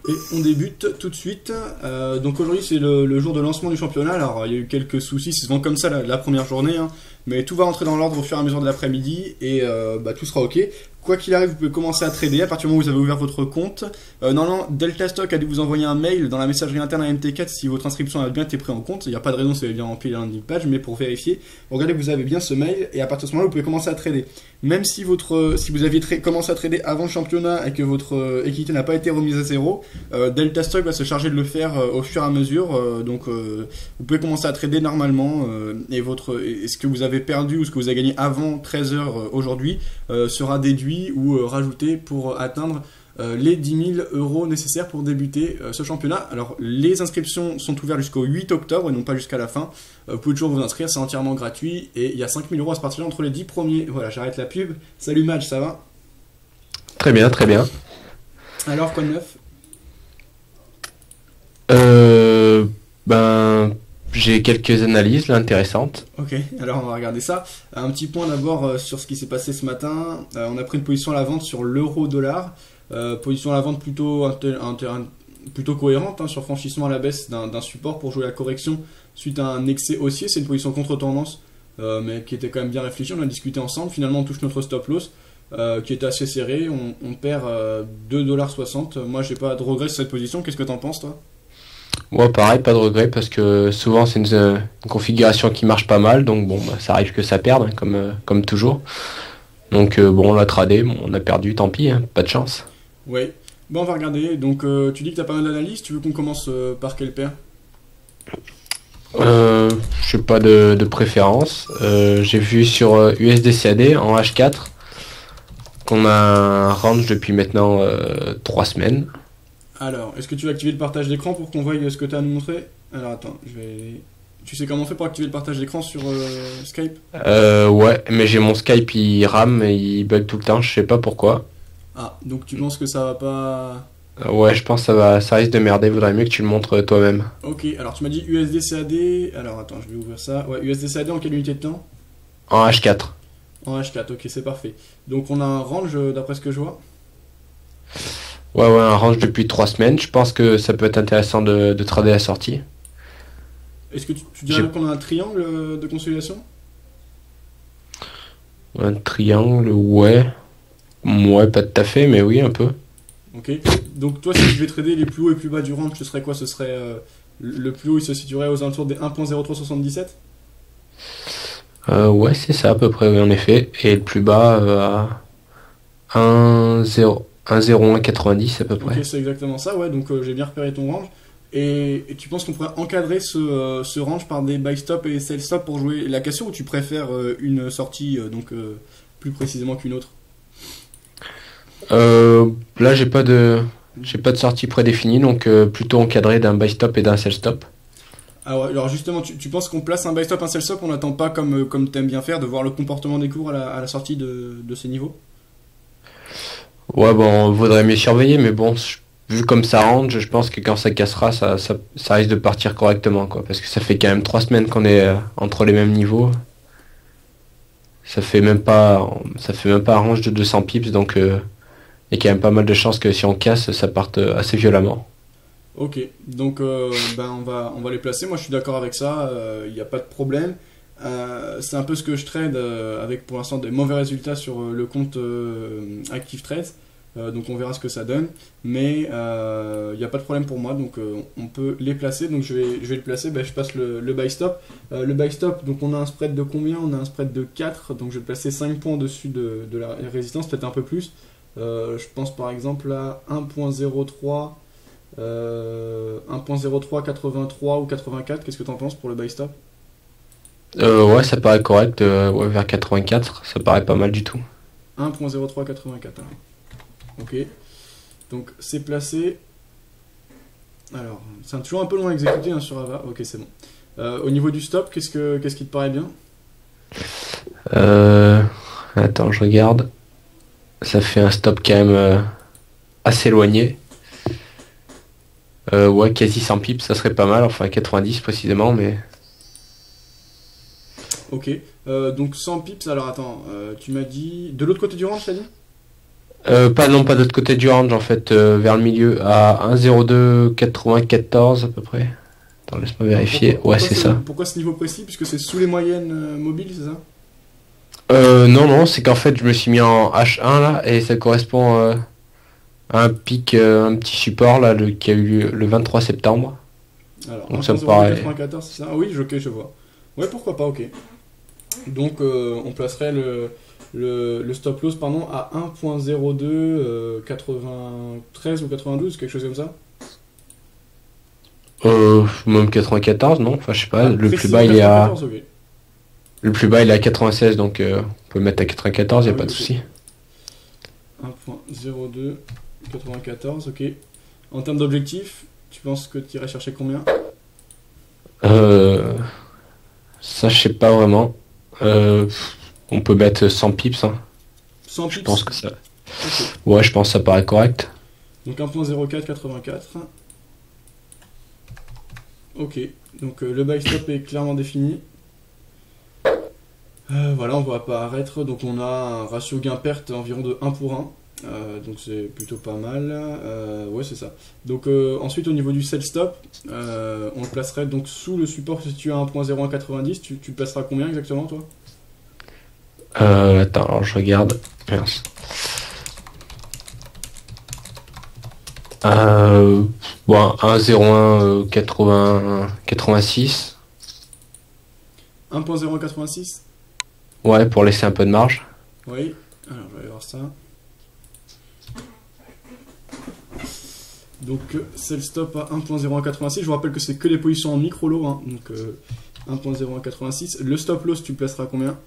Et on débute tout de suite. Donc aujourd'hui c'est le jour de lancement du championnat. Alors il y a eu quelques soucis, c'est souvent comme ça la première journée, hein. Mais tout va rentrer dans l'ordre au fur et à mesure de l'après-midi et tout sera ok. Quoi qu'il arrive, vous pouvez commencer à trader à partir du moment où vous avez ouvert votre compte. Normalement, Delta Stock a dû vous envoyer un mail dans la messagerie interne à MT4 si votre inscription a bien été prise en compte. Il n'y a pas de raison si vous avez bien rempli la landing page, mais pour vérifier, regardez que vous avez bien ce mail et à partir de ce moment-là, vous pouvez commencer à trader. Même si vous aviez commencé à trader avant le championnat et que votre équité n'a pas été remise à zéro, Delta Stock va se charger de le faire au fur et à mesure. Donc vous pouvez commencer à trader normalement et ce que vous avez perdu ou ce que vous avez gagné avant 13h aujourd'hui sera déduit ou rajouté pour atteindre les 10 000 euros nécessaires pour débuter ce championnat. Alors les inscriptions sont ouvertes jusqu'au 8 octobre et non pas jusqu'à la fin. Vous pouvez toujours vous inscrire, c'est entièrement gratuit et il y a 5 000 euros à se partager entre les 10 premiers. Voilà, j'arrête la pub. Salut Madge, ça va? Très bien, très bien. Alors quoi de neuf? J'ai quelques analyses là, intéressantes. Ok, alors on va regarder ça. Un petit point d'abord sur ce qui s'est passé ce matin. On a pris une position à la vente sur l'euro-dollar. Position à la vente plutôt cohérente, hein, sur franchissement à la baisse d'un support pour jouer la correction suite à un excès haussier. C'est une position contre-tendance, mais qui était quand même bien réfléchie. On a discuté ensemble. Finalement, on touche notre stop-loss, qui était assez serré. On perd 2,60 $. Moi, j'ai pas de regrets sur cette position. Qu'est-ce que t'en penses, toi? Moi, pareil, pas de regret parce que souvent c'est une configuration qui marche pas mal, donc bon, ça arrive que ça perde, hein, comme toujours. Donc on l'a tradé, on a perdu, tant pis, hein, pas de chance. Ouais. Bon, on va regarder. Donc, tu dis que t'as pas mal d'analyses. Tu veux qu'on commence par quelle paire? Je sais pas de préférence. J'ai vu sur USDCAD en H4 qu'on a un range depuis maintenant 3 semaines. Alors, est-ce que tu veux activer le partage d'écran pour qu'on voie ce que tu as à nous montrer? Alors attends, tu sais comment on fait pour activer le partage d'écran sur Skype? Ouais, mais j'ai mon Skype, il rame et il bug tout le temps, je sais pas pourquoi. Ah, donc tu penses que ça va pas... Ouais, je pense que ça risque de merder, vaudrait mieux que tu le montres toi-même. Ok, alors tu m'as dit USDCAD, alors attends, je vais ouvrir ça. Ouais, USDCAD en quelle unité de temps? En H4. En H4, ok, c'est parfait. Donc on a un range d'après ce que je vois. Ouais, un range depuis 3 semaines. Je pense que ça peut être intéressant de trader la sortie. Est-ce que tu dirais qu'on a un triangle de consolidation? Un triangle, ouais. Ouais, pas tout à fait, mais oui, un peu. Ok. Donc toi, si tu devais trader les plus hauts et plus bas du range, ce serait quoi? Ce serait le plus haut, il se situerait aux alentours des 1.0377? Ouais, c'est ça à peu près, oui, en effet. Et le plus bas à 1,0190 à peu près. Ok, c'est exactement ça, ouais, donc j'ai bien repéré ton range. Et tu penses qu'on pourrait encadrer ce range par des buy stop et sell stop pour jouer la cassure, ou tu préfères une sortie plus précisément qu'une autre? Là, j'ai pas de sortie prédéfinie, donc plutôt encadré d'un buy stop et d'un sell stop. Ah ouais, alors justement, tu penses qu'on place un buy stop, un sell stop, on n'attend pas comme t'aimes bien faire, de voir le comportement des cours à la sortie de ces niveaux? Ouais, bon, vaudrait mieux surveiller, mais bon, vu comme ça range, je pense que quand ça cassera, ça risque de partir correctement, quoi. Parce que ça fait quand même 3 semaines qu'on est entre les mêmes niveaux. Ça fait même pas un range de 200 pips, donc il y a quand même pas mal de chances que si on casse, ça parte assez violemment. Ok, donc on va les placer. Moi, je suis d'accord avec ça. Il n'y a pas de problème. C'est un peu ce que je trade avec pour l'instant des mauvais résultats sur le compte Active Trade. Donc on verra ce que ça donne. Mais il n'y a pas de problème pour moi. Donc on peut les placer. Donc je vais le placer. Je passe le buy stop. Le buy stop, donc on a un spread de combien? On a un spread de 4. Donc je vais le placer 5 points au-dessus de la résistance, peut-être un peu plus. Je pense par exemple à 1.03. 1.0383 ou 84, qu'est-ce que tu en penses pour le buy stop? Ouais, ça paraît correct, ouais, vers 84, ça paraît pas mal du tout. 1.0384, alors. Ok, donc c'est placé. Alors, c'est toujours un peu loin à exécuter, hein, sur Ava. Ok, c'est bon. Au niveau du stop, qu'est-ce qui te paraît bien? Attends, je regarde. Ça fait un stop quand même assez éloigné. Ouais, quasi 100 pips, ça serait pas mal, enfin 90 précisément, mais... Ok, donc 100 pips, alors attends, tu m'as dit... De l'autre côté du range, t'as dit? Pas non, pas de l'autre côté du range en fait, vers le milieu à 1,0294 à peu près. Attends, laisse-moi vérifier. Ouais, c'est ça. Pourquoi ce niveau précis? Puisque c'est sous les moyennes mobiles, c'est ça? Non, non, c'est qu'en fait je me suis mis en H1 là et ça correspond à un pic, un petit support là qui a eu lieu le 23 septembre. Alors, Donc ça me paraît. 1.094, c'est ça? Ah oui, ok, je vois. Ouais, pourquoi pas, ok. Donc, on placerait le stop loss pardon, à 1.02 93 ou 92, quelque chose comme ça? Même 94, non? Enfin, je sais pas. Ah, Le plus précisément bas il est à 94, ok. le plus bas il est à 96, donc on peut le mettre à 94, y a Ah pas oui, de ok. souci. 1.02 94, ok. En termes d'objectifs, tu penses que tu irais chercher combien? Euh, Ça, je sais pas vraiment. On peut mettre 100 pips, hein. 100 Je pips? pense que ça. Ok. Ouais, je pense que ça paraît correct. Donc 1.04 84. Ok. Donc le buy stop est clairement défini. Voilà, on va apparaître. Donc on a un ratio gain-perte environ de 1 pour 1. Donc c'est plutôt pas mal. Ouais, c'est ça. Donc ensuite au niveau du sell stop, on le placerait donc sous le support situé à 1.0190. Tu le placeras combien exactement toi? Attends, alors je regarde. Mince. Euh, bon, 1,01 86. 1.0186? Ouais, pour laisser un peu de marge. Oui. Alors je vais aller voir ça. Donc sell stop à 1.0186. Je vous rappelle que c'est que les positions en micro-lot. Hein. Donc 1.0186. Le stop loss, tu le placeras à combien?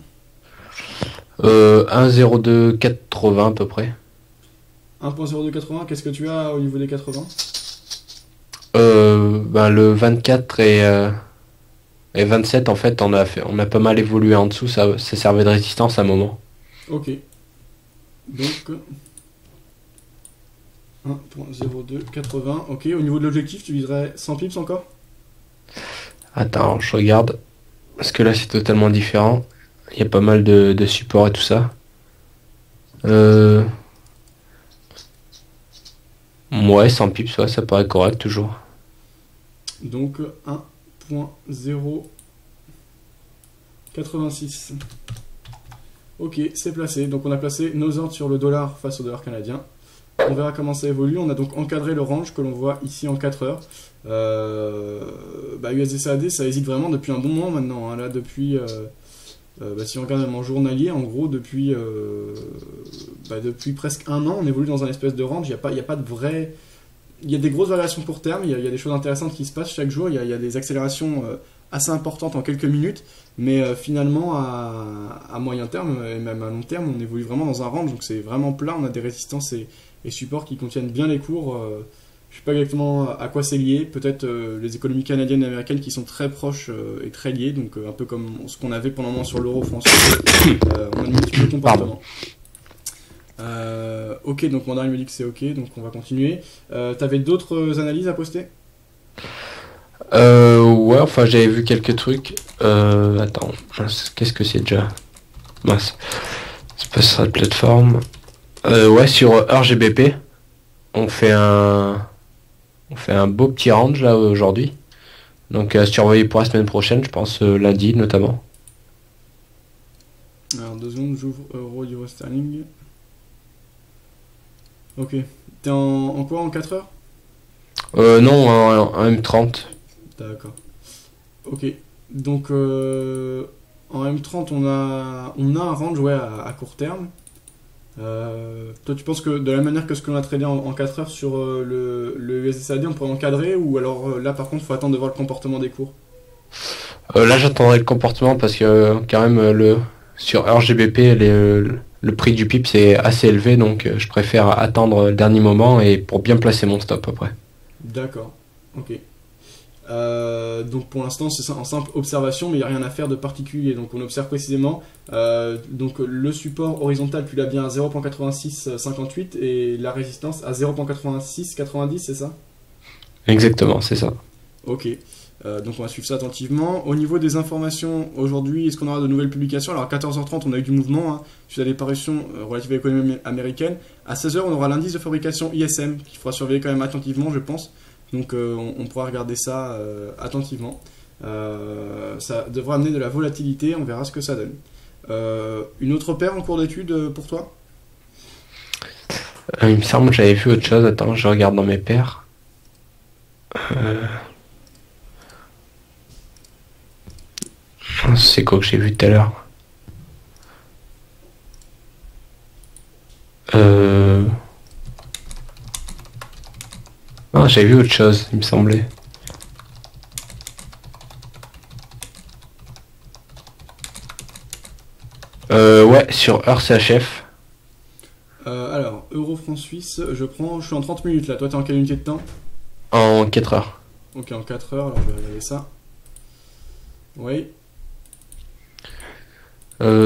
1,0280 à peu près. 1.0280, qu'est-ce que tu as au niveau des 80? Ben, le 24 et 27 en fait on a pas mal évolué en dessous, ça servait de résistance à un moment. Ok. Donc 1.0280. Ok, au niveau de l'objectif, tu viserais 100 pips encore? Attends, je regarde. Parce que là c'est totalement différent. Il y a pas mal de supports et tout ça. Ouais, 100 pips, ouais, ça paraît correct toujours. Donc 1.086. Ok, c'est placé. Donc on a placé nos ordres sur le dollar face au dollar canadien. On verra comment ça évolue. On a donc encadré le range que l'on voit ici en 4 heures. USD-CAD, ça hésite vraiment depuis un bon moment maintenant. Hein. Là, depuis, si on regarde même en journalier, en gros, depuis presque un an, on évolue dans un espèce de range. Il n'y a pas de vrai. Il y a des grosses variations court terme. Il y a des choses intéressantes qui se passent chaque jour. Il y a des accélérations assez importantes en quelques minutes. Mais finalement, à moyen terme et même à long terme, on évolue vraiment dans un range. Donc c'est vraiment plat. On a des résistances et supports qui contiennent bien les cours. Je ne sais pas exactement à quoi c'est lié. Peut-être les économies canadiennes et américaines qui sont très proches et très liées. Donc un peu comme ce qu'on avait pendant le moment sur l'euro français. On a une multitude de comportements. Ok, donc Mandarin me dit que c'est ok. Donc on va continuer. T'avais d'autres analyses à poster? Ouais, enfin j'avais vu quelques trucs. Attends, mince, qu'est-ce que c'est déjà? Mince. C'est pas sur la plateforme. Ouais, sur RGBP, on fait un beau petit range là aujourd'hui. Donc à surveiller pour la semaine prochaine, je pense lundi notamment. Alors 2 secondes, j'ouvre euro sterling. Ok. T'es en quoi en 4 heures? Non, un M30. D'accord. Ok. Donc en M30 on a un range ouais, à court terme. Toi tu penses que de la manière que ce que l'on a tradé en 4 heures sur le USD-CAD on pourrait encadrer ou alors là par contre il faut attendre de voir le comportement des cours? Là j'attendrai le comportement parce que quand même sur RGBP le prix du PIP c'est assez élevé donc je préfère attendre le dernier moment et pour bien placer mon stop après. D'accord. Ok. Donc pour l'instant c'est en simple observation mais il n'y a rien à faire de particulier donc on observe précisément donc le support horizontal tu l'as bien à 0.8658 et la résistance à 0.8690 c'est ça? Exactement, c'est ça. Ok. Donc on va suivre ça attentivement. Au niveau des informations, aujourd'hui, est-ce qu'on aura de nouvelles publications? Alors à 14h30, on a eu du mouvement, hein, suite à des parutions relatives à l'économie américaine. À 16h, on aura l'indice de fabrication ISM, qu'il faudra surveiller quand même attentivement, je pense. Donc on pourra regarder ça attentivement. Ça devra amener de la volatilité, on verra ce que ça donne. Une autre paire en cours d'étude pour toi? Il me semble que j'avais vu autre chose. Attends, je regarde dans mes paires. C'est quoi que j'ai vu tout à l'heure? Non, j'avais vu autre chose, il me semblait. Ouais, sur EuroCHF. Alors, euro-franc suisse, je suis en 30 minutes là. Toi, t'es en quelle unité de temps? En 4 heures. Ok, en 4 heures, alors je vais regarder ça. Oui.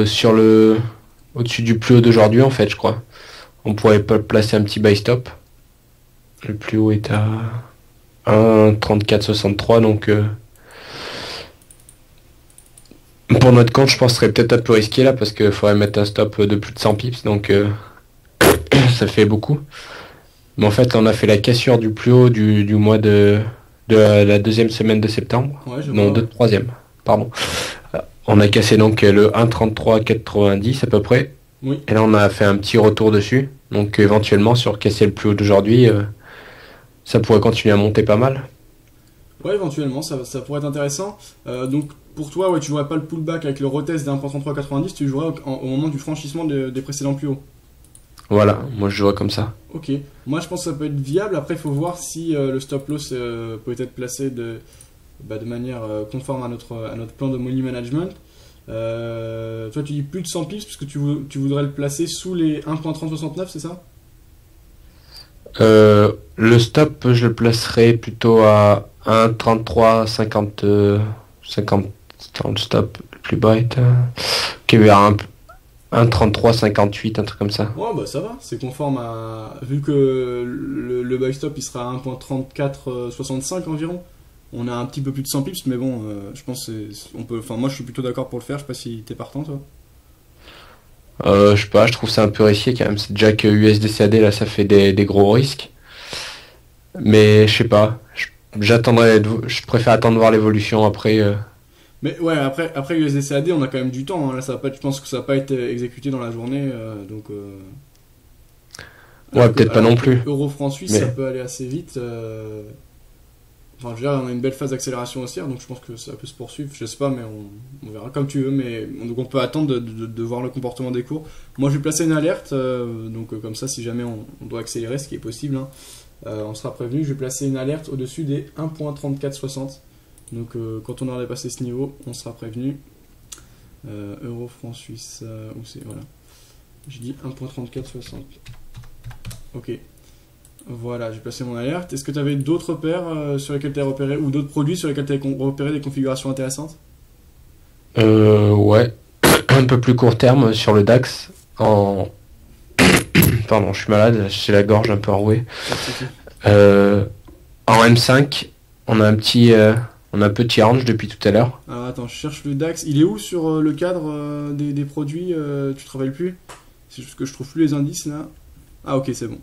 Sur le... Au-dessus du plus haut d'aujourd'hui, en fait, je crois. On pourrait pas placer un petit buy stop. Le plus haut est à 1,3463, donc... Pour notre compte, je pense que ce serait peut-être un peu risqué là, parce qu'il faudrait mettre un stop de plus de 100 pips, donc ça fait beaucoup. Mais en fait, là, on a fait la cassure du plus haut du mois de la deuxième semaine de septembre. Ouais, je Non, vois. de troisième, pardon. On a cassé donc le 1,3390 à peu près. Oui. Et là, on a fait un petit retour dessus. Donc éventuellement, sur casser le plus haut d'aujourd'hui, ça pourrait continuer à monter pas mal. Ouais, éventuellement, ça pourrait être intéressant. Donc, pour toi, ouais, tu jouerais pas le pullback avec le retest d'un 1,3390, tu jouerais au moment du franchissement des précédents plus hauts. Voilà, moi je jouerais comme ça. Ok. Moi, je pense que ça peut être viable. Après, il faut voir si le stop loss peut être placé de manière conforme à notre plan de money management. Toi, tu dis plus de 100 pips parce que tu voudrais le placer sous les 1,3069, c'est ça? Le stop, je le placerai plutôt à 1,3350 50 le stop le plus bas est qui est vers 1,3358, un truc comme ça. Ouais, bah ça va, c'est conforme à. Vu que le buy stop il sera à 1,3465 environ, on a un petit peu plus de 100 pips, mais bon, je pense que on peut. Enfin, moi je suis plutôt d'accord pour le faire, je sais pas si t'es partant toi. Je sais pas, je trouve ça un peu risqué quand même. C'est déjà que USDCAD là, ça fait des gros risques. Mais je sais pas. Je préfère attendre de voir l'évolution après. Mais ouais, après USDCAD, on a quand même du temps, hein. Là, ça va pas, je pense que ça va pas être exécuté dans la journée, donc. Ouais, peut-être pas non plus. Euro-franc suisse, Mais ça peut aller assez vite. Enfin, je veux dire, on a une belle phase d'accélération haussière, donc je pense que ça peut se poursuivre. Je sais pas, mais on verra comme tu veux. Mais donc on peut attendre de voir le comportement des cours. Moi, je vais placer une alerte, donc comme ça, si jamais on doit accélérer, ce qui est possible, hein, on sera prévenu. Je vais placer une alerte au-dessus des 1,3460. Donc quand on aura dépassé ce niveau, on sera prévenu. Euro, franc suisse, où c'est? Voilà. Je dis 1,3460. Ok. Voilà, j'ai placé mon alerte. Est-ce que tu avais d'autres paires sur lesquelles tu as repéré, ou d'autres produits sur lesquels tu as repéré des configurations intéressantes? Ouais. Un peu plus court terme sur le DAX. Pardon, je suis malade, j'ai la gorge un peu enrouée. En M5, on a un petit range depuis tout à l'heure. Alors attends, je cherche le DAX. Il est où sur le cadre des produits? Tu travailles plus? C'est juste que je trouve plus les indices là. Ah ok, c'est bon.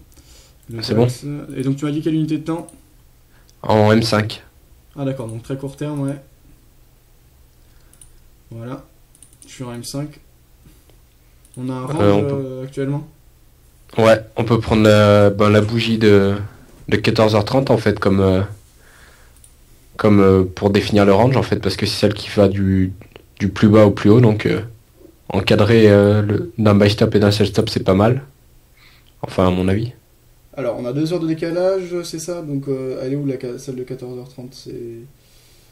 C'est bon. Et donc tu m'as dit quelle unité de temps? En M5. Ah d'accord, donc très court terme, ouais. Voilà. Je suis en M5. On a un range actuellement? Ouais, on peut prendre la bougie de 14h30 en fait comme pour définir le range en fait, parce que c'est celle qui va du plus bas au plus haut, donc encadrer d'un buy stop et d'un sell stop c'est pas mal. Enfin à mon avis. Alors on a 2 heures de décalage, c'est ça? Donc elle est où celle de 14h30? C'est...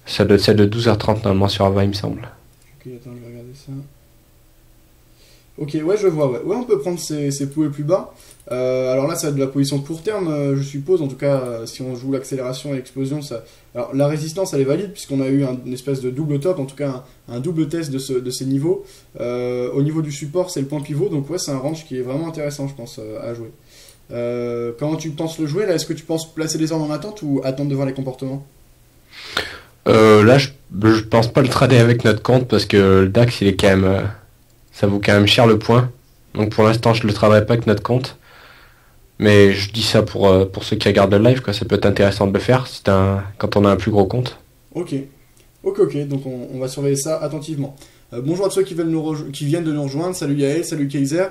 Celle de 12h30 normalement sur Ava il me semble. Ok, attends, je vais regarder ça. Ok, ouais, je vois, ouais. Ouais, on peut prendre ces plus hauts et plus bas. Alors là, ça va être de la position court terme, je suppose. En tout cas, si on joue l'accélération et l'explosion, ça... Alors, la résistance, elle est valide, puisqu'on a eu une espèce de double top, en tout cas un double test de ces niveaux. Au niveau du support, c'est le point pivot, donc ouais, c'est un range qui est vraiment intéressant, je pense, à jouer. Comment tu penses le jouer, là? Est-ce que tu penses placer des ordres en attente ou attendre de voir les comportements? Là, je pense pas le trader avec notre compte parce que le DAX, il est quand même, ça vaut quand même cher le point. Donc pour l'instant, je le traderai pas avec notre compte. Mais je dis ça pour ceux qui regardent le live, quoi. Ça peut être intéressant de le faire quand on a un plus gros compte. Ok, ok, donc on va surveiller ça attentivement. Bonjour à ceux qui viennent de nous rejoindre, salut Yael, salut Kaiser.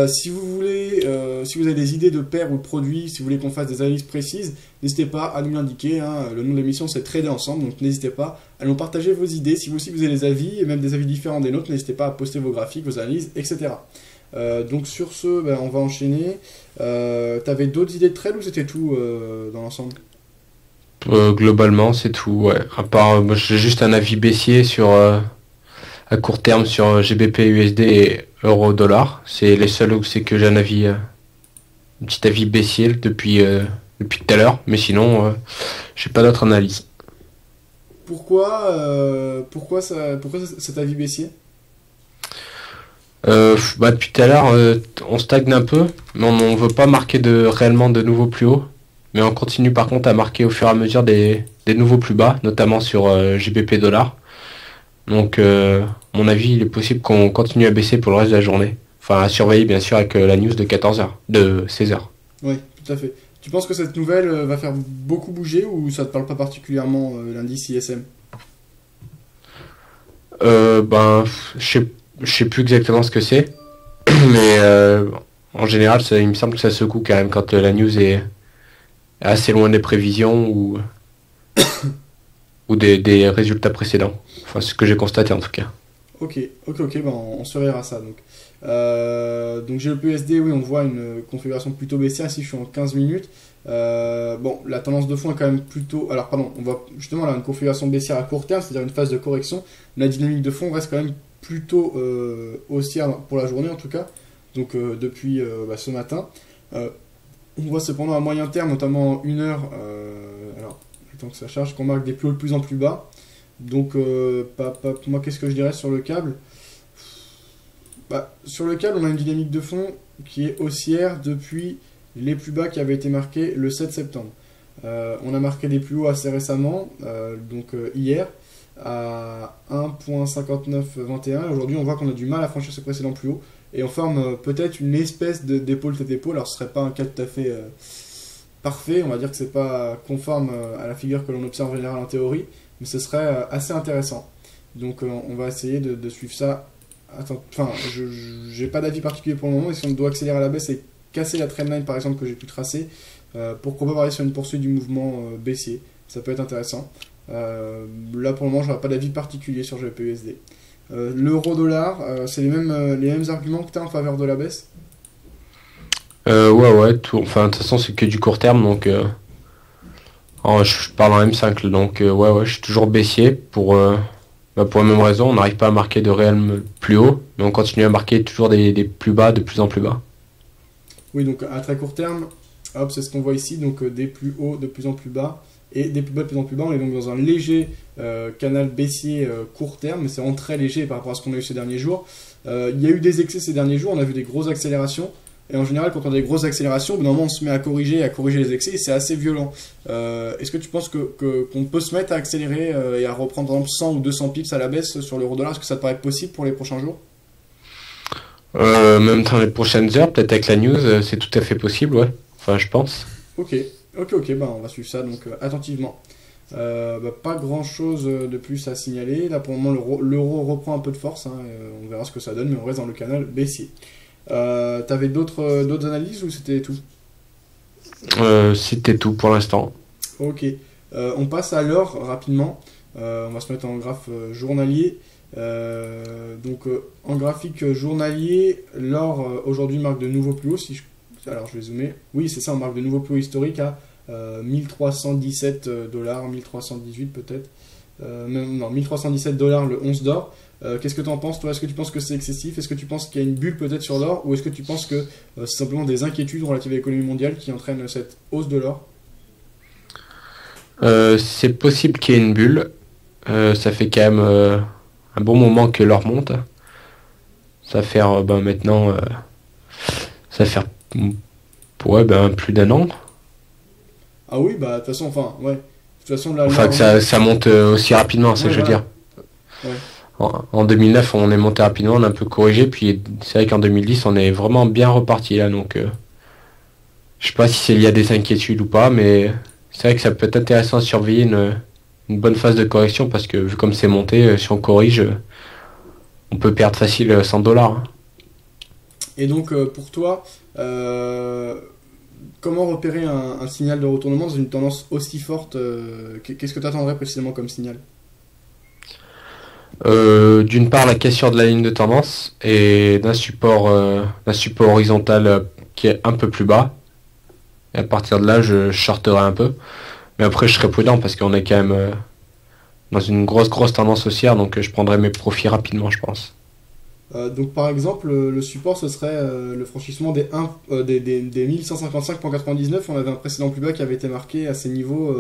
Si vous voulez, si vous avez des idées de paires ou de produits, si vous voulez qu'on fasse des analyses précises, n'hésitez pas à nous l'indiquer, hein. Le nom de l'émission c'est Trader Ensemble, donc n'hésitez pas à nous partager vos idées. Si vous aussi vous avez des avis, et même des avis différents des nôtres, n'hésitez pas à poster vos graphiques, vos analyses, etc. Donc sur ce, on va enchaîner. T'avais d'autres idées de trade ou c'était tout dans l'ensemble? Globalement, c'est tout, ouais. À part, moi, j'ai juste un avis baissier à court terme sur GBP, USD et euro dollar. C'est les seuls où c'est que j'ai un petit avis baissier depuis tout à l'heure. Mais sinon, j'ai pas d'autre analyse. Pourquoi cet avis baissier? Depuis tout à l'heure, on stagne un peu, mais on veut pas marquer réellement de nouveaux plus hauts. Mais on continue par contre à marquer au fur et à mesure des nouveaux plus bas, notamment sur GBP dollar. Donc, mon avis, il est possible qu'on continue à baisser pour le reste de la journée. Enfin, à surveiller bien sûr avec la news de 14 h, de 16 h. Oui, tout à fait. Tu penses que cette nouvelle va faire beaucoup bouger ou ça te parle pas particulièrement l'indice ISM? Je sais plus exactement ce que c'est, mais en général, il me semble que ça secoue quand même quand la news est assez loin des prévisions ou des résultats précédents. Enfin, c'est ce que j'ai constaté en tout cas. Ok, on surveillera ça donc. Donc GBP/USD, oui, on voit une configuration plutôt baissière. Ici, je suis en 15 minutes. La tendance de fond est quand même plutôt. Alors, pardon, on voit justement là une configuration baissière à court terme, c'est-à-dire une phase de correction. La dynamique de fond reste quand même plutôt haussière pour la journée en tout cas. Donc, depuis ce matin. On voit cependant à moyen terme, notamment en 1 heure, alors, le temps que ça charge, qu'on marque des plus hauts de plus en plus bas. Donc, moi, qu'est-ce que je dirais sur le câble? Sur le câble, on a une dynamique de fond qui est haussière depuis les plus bas qui avaient été marqués le 7 septembre. On a marqué des plus hauts assez récemment, hier, à 1.5921. Aujourd'hui, on voit qu'on a du mal à franchir ce précédent plus haut. Et on forme peut-être une espèce d'épaule tête épaule. Alors ce serait pas un cas tout à fait parfait, on va dire que c'est pas conforme à la figure que l'on observe en général en théorie, mais ce serait assez intéressant. Donc on va essayer de suivre ça. Je j'ai pas d'avis particulier pour le moment, et si on doit accélérer à la baisse et casser la trendline par exemple que j'ai pu tracer, pourquoi pas varier sur une poursuite du mouvement baissier, ça peut être intéressant. Là pour le moment j'aurais pas d'avis particulier sur GBP/USD. L'euro-dollar, c'est les mêmes arguments que tu as en faveur de la baisse? Ouais, tout. Enfin, de toute façon, c'est que du court terme, donc je parle en M5, donc ouais, je suis toujours baissier pour la même raison. On n'arrive pas à marquer de réel plus haut, mais on continue à marquer toujours des plus bas, de plus en plus bas. Oui, donc à très court terme, hop, c'est ce qu'on voit ici, donc des plus hauts de plus en plus bas. Et des plus bas de plus en plus bas, on est donc dans un léger canal baissier court terme, mais c'est vraiment très léger par rapport à ce qu'on a eu ces derniers jours. Il y a eu des excès ces derniers jours, on a vu des grosses accélérations, et en général, quand on a des grosses accélérations, normalement on se met à corriger les excès, et c'est assez violent. Est-ce que tu penses qu'on peut se mettre à accélérer et à reprendre par exemple 100 ou 200 pips à la baisse sur l'euro-dollar? Est-ce que ça te paraît possible pour les prochains jours? Même dans les prochaines heures, peut-être avec la news, c'est tout à fait possible, ouais. Enfin, je pense. Ok, on va suivre ça donc attentivement. Pas grand chose de plus à signaler. Là pour le moment, l'euro reprend un peu de force, hein, on verra ce que ça donne, mais on reste dans le canal baissier. T'avais d'autres analyses ou c'était tout? C'était tout pour l'instant. Ok, on passe à l'or rapidement. On va se mettre en graphe journalier. En graphique journalier, l'or aujourd'hui marque de nouveaux plus hauts. Alors je vais zoomer. Oui, c'est ça, on marque de nouveaux plus hauts historiques à 1317 dollars, 1318 peut-être. Non, 1317 dollars le once d'or. Qu'est-ce que tu en penses, toi? Est-ce que tu penses que c'est excessif? Est-ce que tu penses qu'il y a une bulle peut-être sur l'or? Ou est-ce que tu penses que c'est simplement des inquiétudes relatives à l'économie mondiale qui entraînent cette hausse de l'or? C'est possible qu'il y ait une bulle. Ça fait quand même un bon moment que l'or monte. Ça va faire maintenant... ça va faire plus d'1 an. Ah oui, de toute façon, enfin, ouais. toute façon, là, Enfin, que ça monte aussi rapidement, c'est ouais, ce que je veux voilà. dire. Ouais. En 2009, on est monté rapidement, on a un peu corrigé, puis c'est vrai qu'en 2010, on est vraiment bien reparti là, donc je sais pas si c'est lié à des inquiétudes ou pas, mais c'est vrai que ça peut être intéressant de surveiller une bonne phase de correction, parce que vu comme c'est monté, si on corrige, on peut perdre facile 100 dollars. Hein. Et donc, pour toi, comment repérer un signal de retournement dans une tendance aussi forte qu'est-ce que tu attendrais précisément comme signal? D'une part, la cassure de la ligne de tendance et d'un support horizontal qui est un peu plus bas. Et à partir de là, je shorterai un peu. Mais après, je serai prudent parce qu'on est quand même dans une grosse tendance haussière, donc je prendrai mes profits rapidement, je pense. Donc, par exemple, le support, ce serait le franchissement des 1155,99. On avait un précédent plus bas qui avait été marqué à ces niveaux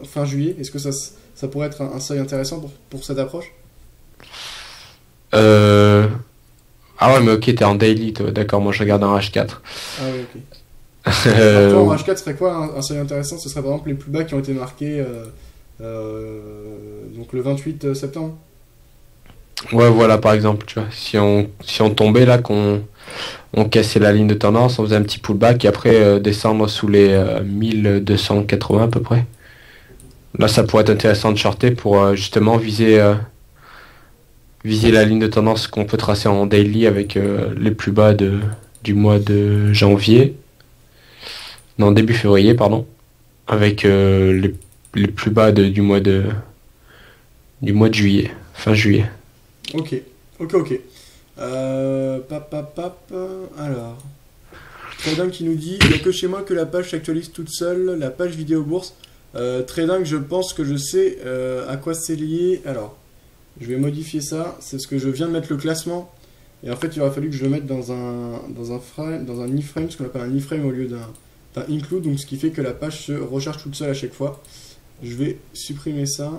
fin juillet. Est-ce que ça pourrait être un seuil intéressant pour cette approche? Euh... Ah ouais, mais ok, t'es en daily, toi. D'accord, moi je regarde un H4. Ah oui, ok. Alors, toi, Euh, en H4, ce serait quoi un seuil intéressant? Ce serait par exemple les plus bas qui ont été marqués donc le 28 septembre. Ouais, voilà, par exemple, tu vois, si on tombait là, on cassait la ligne de tendance, on faisait un petit pullback et après descendre sous les 1280 à peu près. Là, ça pourrait être intéressant de shorter pour justement viser la ligne de tendance qu'on peut tracer en daily avec les plus bas du mois de janvier, non, début février, pardon, avec les plus bas du mois de juillet, fin juillet. Ok, ok. Alors, Trading qui nous dit, il n'y a que chez moi que la page s'actualise toute seule, la page vidéo bourse. Trading, je pense que je sais à quoi c'est lié. Alors, je vais modifier ça. C'est ce que je viens de mettre le classement. Et en fait, il aurait fallu que je le mette dans un iframe, ce qu'on appelle un iframe au lieu d'un include. Donc, ce qui fait que la page se recharge toute seule à chaque fois. Je vais supprimer ça.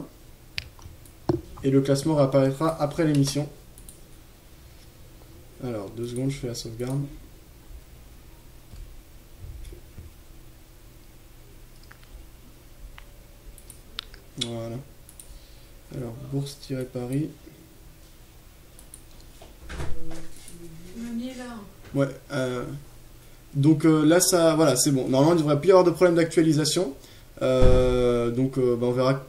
Et le classement réapparaîtra après l'émission. Alors, 2 secondes, je fais la sauvegarde. Voilà. Alors, bourse-paris. Ouais. Donc là, ça, voilà, c'est bon. Normalement, il ne devrait plus y avoir de problème d'actualisation. On verra.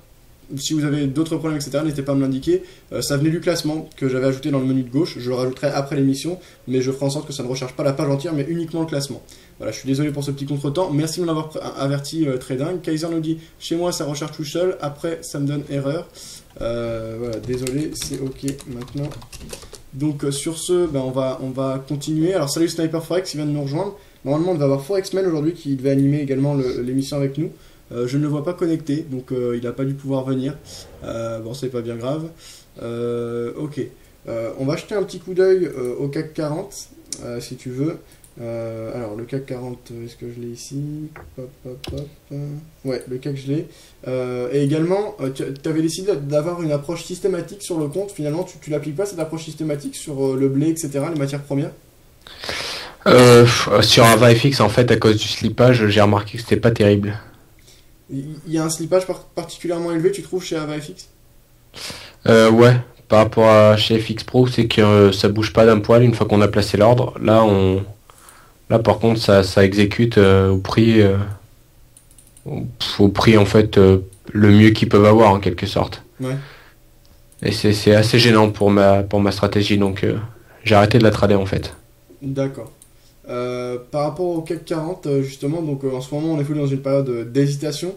Si vous avez d'autres problèmes, etc., n'hésitez pas à me l'indiquer. Ça venait du classement que j'avais ajouté dans le menu de gauche. Je le rajouterai après l'émission, mais je ferai en sorte que ça ne recharge pas la page entière, mais uniquement le classement. Voilà, je suis désolé pour ce petit contretemps. Merci de m'avoir averti, Trading. Kaiser nous dit, chez moi, ça recharge tout seul. Après, ça me donne erreur. Voilà, désolé, c'est ok maintenant. Donc sur ce, on va continuer. Alors salut Sniper Forex, il vient de nous rejoindre. Normalement, on devait avoir Forexman aujourd'hui qui devait animer également l'émission avec nous. Je ne le vois pas connecté, donc il n'a pas dû pouvoir venir. Bon, c'est pas bien grave. Ok. On va jeter un petit coup d'œil au CAC 40, si tu veux. Alors, le CAC 40, est-ce que je l'ai ici? Hop, hop, hop. Ouais, le CAC, je l'ai. Et également, tu avais décidé d'avoir une approche systématique sur le compte. Finalement, tu l'appliques pas, cette approche systématique, sur le blé, etc., les matières premières? Sur un VFX, en fait, à cause du slippage, j'ai remarqué que c'était pas terrible. Il y a un slippage particulièrement élevé, tu trouves, chez AvaFX? Ouais, par rapport à chez FX Pro, c'est que ça bouge pas d'un poil une fois qu'on a placé l'ordre. Là par contre, ça exécute au prix en fait le mieux qu'ils peuvent avoir en quelque sorte. Ouais. Et c'est assez gênant pour ma stratégie, donc j'ai arrêté de la trader en fait. D'accord. Par rapport au CAC 40, justement, donc en ce moment on est dans une période d'hésitation.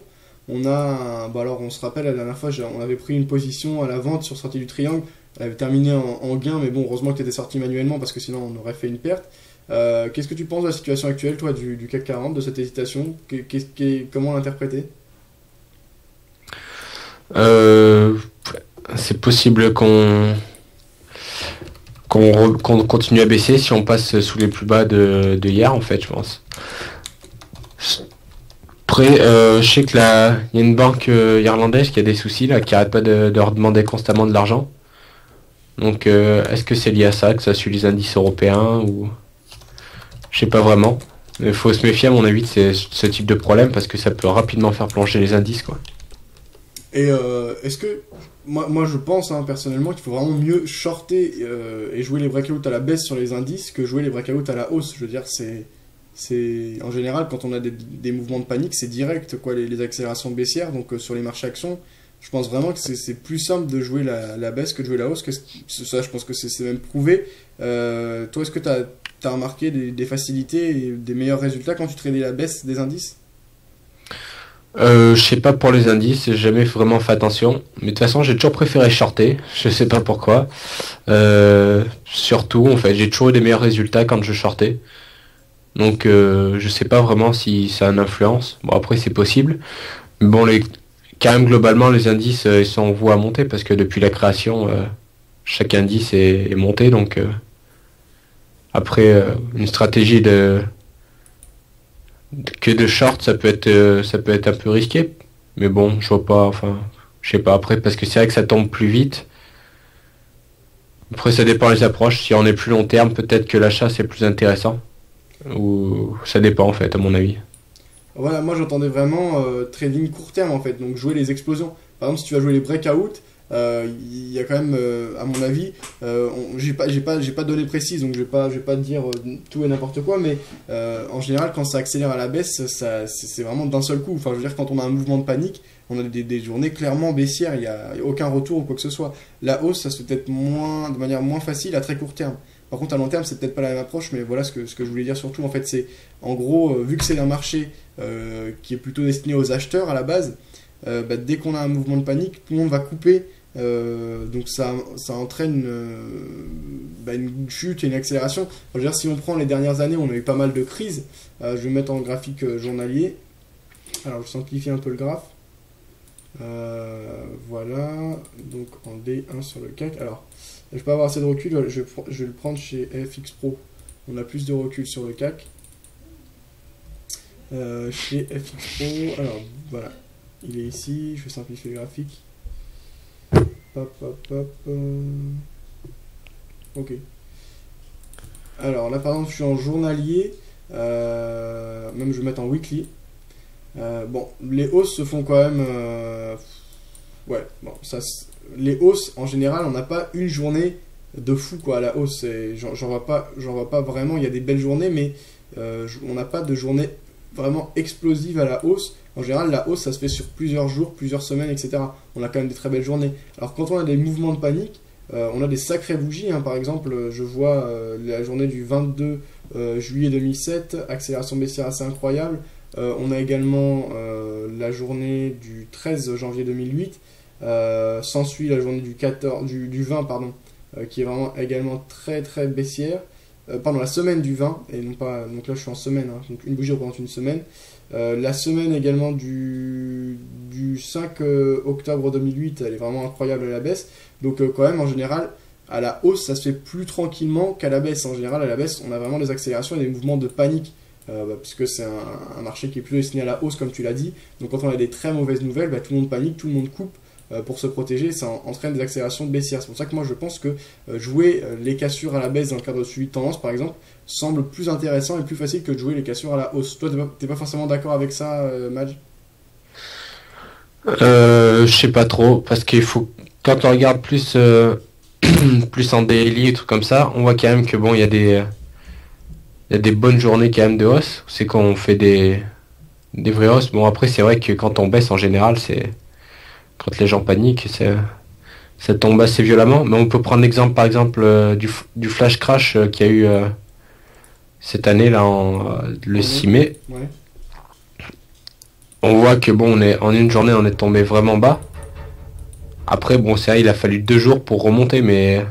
Alors on se rappelle, la dernière fois on avait pris une position à la vente sur sortie du triangle, elle avait terminé en gain, mais bon, heureusement que tu étais sorti manuellement parce que sinon on aurait fait une perte. Qu'est-ce que tu penses de la situation actuelle, toi, du CAC 40, de cette hésitation? Comment l'interpréter? C'est possible qu'on continue à baisser si on passe sous les plus bas de hier, en fait, je pense. Après, je sais que là, il y a une banque irlandaise qui a des soucis, là, qui arrête pas de leur demander constamment de l'argent. Donc, est-ce que c'est lié à ça, que ça suit les indices européens, ou... Je sais pas vraiment. Il faut se méfier, à mon avis, de ce type de problème, parce que ça peut rapidement faire plonger les indices, quoi. Et est-ce que moi je pense hein, personnellement qu'il faut vraiment mieux shorter et jouer les breakouts à la baisse sur les indices que jouer les breakouts à la hausse. Je veux dire, c'est en général quand on a des mouvements de panique, c'est direct quoi, les accélérations baissières. Donc sur les marchés actions, je pense vraiment que c'est plus simple de jouer la baisse que de jouer la hausse. Ça, je pense que c'est même prouvé. Toi, est-ce que tu as remarqué des facilités et des meilleurs résultats quand tu tradais la baisse des indices? Je sais pas pour les indices, j'ai jamais vraiment fait attention. Mais de toute façon, j'ai toujours préféré shorter. Je sais pas pourquoi. Surtout, en fait, j'ai toujours eu des meilleurs résultats quand je shortais. Donc, je sais pas vraiment si ça a une influence. Bon, après, c'est possible. Mais bon, quand même, globalement, les indices, ils sont voués à monter parce que depuis la création, chaque indice est monté. Donc, après, une stratégie que de short, ça peut être un peu risqué. Mais bon, je vois pas, enfin, je sais pas après, parce que c'est vrai que ça tombe plus vite. Après, ça dépend des approches. Si on est plus long terme, peut-être que l'achat c'est plus intéressant. Ou ça dépend en fait, à mon avis. Voilà, moi j'entendais vraiment trading court terme en fait, donc jouer les explosions. Par exemple, si tu vas jouer les breakouts, il y a quand même, à mon avis, j'ai pas de données précises, donc je vais pas te dire tout et n'importe quoi, mais en général, quand ça accélère à la baisse, c'est vraiment d'un seul coup. Enfin, je veux dire, quand on a un mouvement de panique, on a des journées clairement baissières, il y a aucun retour ou quoi que ce soit. La hausse, ça se fait peut-être de manière moins facile à très court terme. Par contre, à long terme, c'est peut-être pas la même approche, mais voilà ce que je voulais dire surtout. En fait, c'est en gros, vu que c'est un marché qui est plutôt destiné aux acheteurs à la base, dès qu'on a un mouvement de panique, tout le monde va couper. Donc ça entraîne une chute et une accélération. Je veux dire, si on prend les dernières années, on a eu pas mal de crises. Je vais mettre en graphique journalier. Alors, je simplifie un peu le graphe. Voilà, donc en D1 sur le CAC. Alors, je peux avoir assez de recul, je vais le prendre chez FX Pro. On a plus de recul sur le CAC. Chez FX Pro, alors voilà, il est ici, je vais simplifier le graphique. Hop, hop, hop. Ok. Alors là, par exemple, je suis en journalier. Même je vais mettre en weekly. Bon, les hausses se font quand même. Ouais, bon, les hausses en général, on n'a pas une journée de fou quoi à la hausse. J'en vois pas vraiment. Il y a des belles journées, mais on n'a pas de journée vraiment explosive à la hausse. En général, la hausse, ça se fait sur plusieurs jours, plusieurs semaines, etc. On a quand même des très belles journées. Alors, quand on a des mouvements de panique, on a des sacrées bougies. Hein. Par exemple, je vois la journée du 22 juillet 2007, accélération baissière assez incroyable. On a également la journée du 13 janvier 2008. S'ensuit la journée du 20, pardon, qui est vraiment également très très baissière. Pardon, la semaine du 20, et non pas, donc là je suis en semaine, hein, donc une bougie représente une semaine. La semaine également du 5 octobre 2008, elle est vraiment incroyable à la baisse. Donc quand même en général, à la hausse, ça se fait plus tranquillement qu'à la baisse. En général, à la baisse, on a vraiment des accélérations et des mouvements de panique. Puisque c'est un marché qui est plus destiné à la hausse, comme tu l'as dit. Donc quand on a des très mauvaises nouvelles, tout le monde panique, tout le monde coupe pour se protéger. Ça entraîne des accélérations baissières. C'est pour ça que moi je pense que jouer les cassures à la baisse dans le cadre de suivi de tendance, par exemple, semble plus intéressant et plus facile que de jouer les cassures à la hausse. Toi, t'es pas forcément d'accord avec ça, Madj? Je sais pas trop, parce qu'il faut, quand on regarde plus, plus en daily et trucs comme ça, on voit quand même que bon, il y a des bonnes journées quand même de hausse. C'est quand on fait des vraies hausses. Bon, après, c'est vrai que quand on baisse en général, c'est quand les gens paniquent, ça tombe assez violemment. Mais on peut prendre l'exemple, par exemple, du flash crash qu'il y a eu cette année, là, le 6 mai. Ouais. On voit que bon, en une journée, on est tombé vraiment bas. Après, bon, c'est vrai, il a fallu 2 jours pour remonter, mais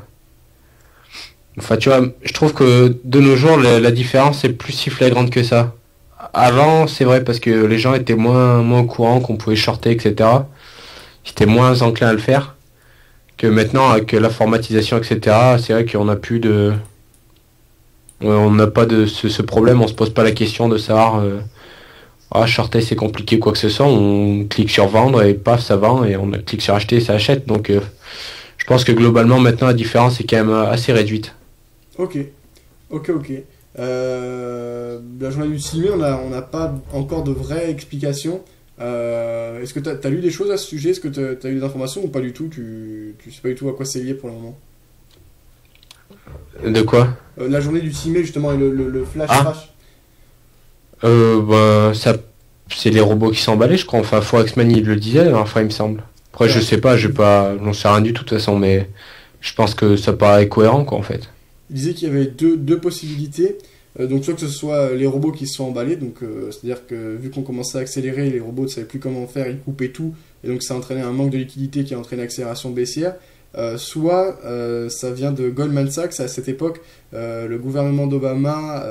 enfin, tu vois, je trouve que de nos jours, la différence est plus si flagrante que ça. Avant, c'est vrai, parce que les gens étaient moins au courant qu'on pouvait shorter, etc. Ils étaient moins enclins à le faire. Que maintenant, avec l'informatisation, etc., c'est vrai qu'on n'a plus de... On n'a pas de ce problème, on se pose pas la question de savoir... shorter c'est compliqué, quoi que ce soit. On clique sur vendre et paf, ça vend. Et on clique sur acheter, ça achète. Donc, je pense que globalement, maintenant, la différence est quand même assez réduite. Ok. La journée du 6 mai, on n'a pas encore de vraie explication. Est-ce que tu as lu des choses à ce sujet? Est-ce que tu as eu des informations ou pas du tout? Tu sais pas du tout à quoi c'est lié pour le moment? De quoi? La journée du 6 mai, justement, et le flash Ah, crash. ben, ça, c'est les robots qui sont emballés, je crois. Enfin, Forex-Man, il le disait la dernière fois, il me semble. Après, je Ouais. sais pas, j'en sais rien du tout, de toute façon, mais je pense que ça paraît cohérent, quoi, en fait. Il disait qu'il y avait deux possibilités. Donc, soit que ce soit les robots qui se sont emballés, donc c'est-à-dire que vu qu'on commençait à accélérer, les robots ne savaient plus comment faire, ils coupaient tout, et donc ça entraînait un manque de liquidité qui a entraîné une accélération baissière. Soit ça vient de Goldman Sachs. À cette époque, le gouvernement d'Obama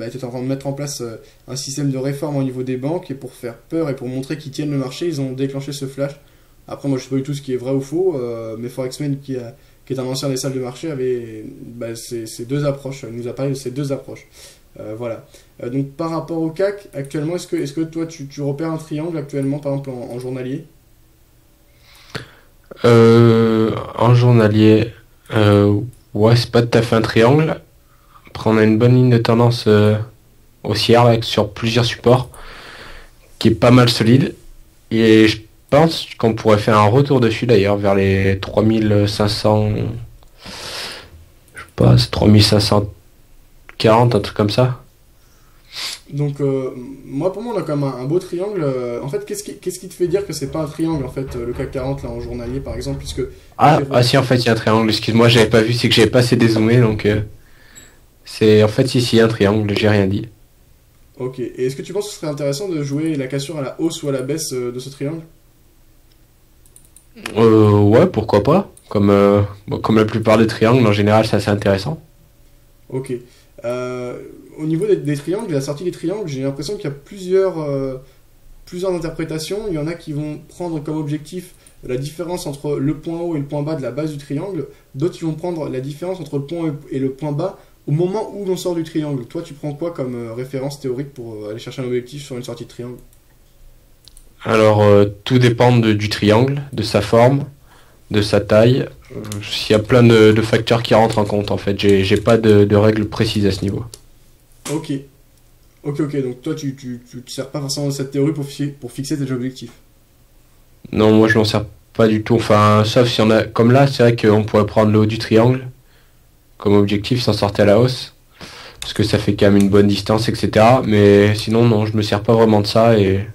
était en train de mettre en place un système de réforme au niveau des banques, et pour faire peur et pour montrer qu'ils tiennent le marché, ils ont déclenché ce flash. Après, moi je sais pas du tout ce qui est vrai ou faux, mais Forexman, qui est un ancien des salles de marché, avait ces deux approches, il nous a parlé de ces deux approches. Voilà. Donc par rapport au CAC, actuellement, est-ce que toi tu repères un triangle actuellement, par exemple en journalier? En journalier, ouais, c'est pas tout à fait un triangle. Après, on a une bonne ligne de tendance haussière là, sur plusieurs supports, qui est pas mal solide. Et je pense qu'on pourrait faire un retour dessus d'ailleurs, vers les 3500, je sais pas, c'est 3540, un truc comme ça. Donc, moi, pour moi, on a quand même un beau triangle. En fait, qu'est-ce qui te fait dire que c'est pas un triangle, en fait, le CAC 40, là, en journalier, par exemple, puisque là, j'ai Ah si, en fait, il y a un triangle, excuse-moi, j'avais pas vu, c'est que j'avais pas assez dézoomé, donc c'est en fait ici un triangle, j'ai rien dit. Ok. Et est-ce que tu penses que ce serait intéressant de jouer la cassure à la hausse ou à la baisse de ce triangle? Ouais, pourquoi pas. Bon, comme la plupart des triangles, en général, c'est assez intéressant. Ok. Au niveau des triangles, la sortie des triangles, j'ai l'impression qu'il y a plusieurs interprétations. Il y en a qui vont prendre comme objectif la différence entre le point haut et le point bas de la base du triangle. D'autres qui vont prendre la différence entre le point haut et le point bas au moment où l'on sort du triangle. Toi, tu prends quoi comme référence théorique pour aller chercher un objectif sur une sortie de triangle? Alors, tout dépend du triangle, de sa forme, de sa taille. Il y a plein de facteurs qui rentrent en compte, en fait. J'ai pas de règles précises à ce niveau. Ok. Ok. Donc toi, tu te sers pas forcément de cette théorie pour fixer tes objectifs. Non, moi, je m'en sers pas du tout. Enfin, sauf si on a... Comme là, c'est vrai qu'on pourrait prendre le haut du triangle comme objectif, s'en sortir à la hausse. Parce que ça fait quand même une bonne distance, etc. Mais sinon, non, je me sers pas vraiment de ça et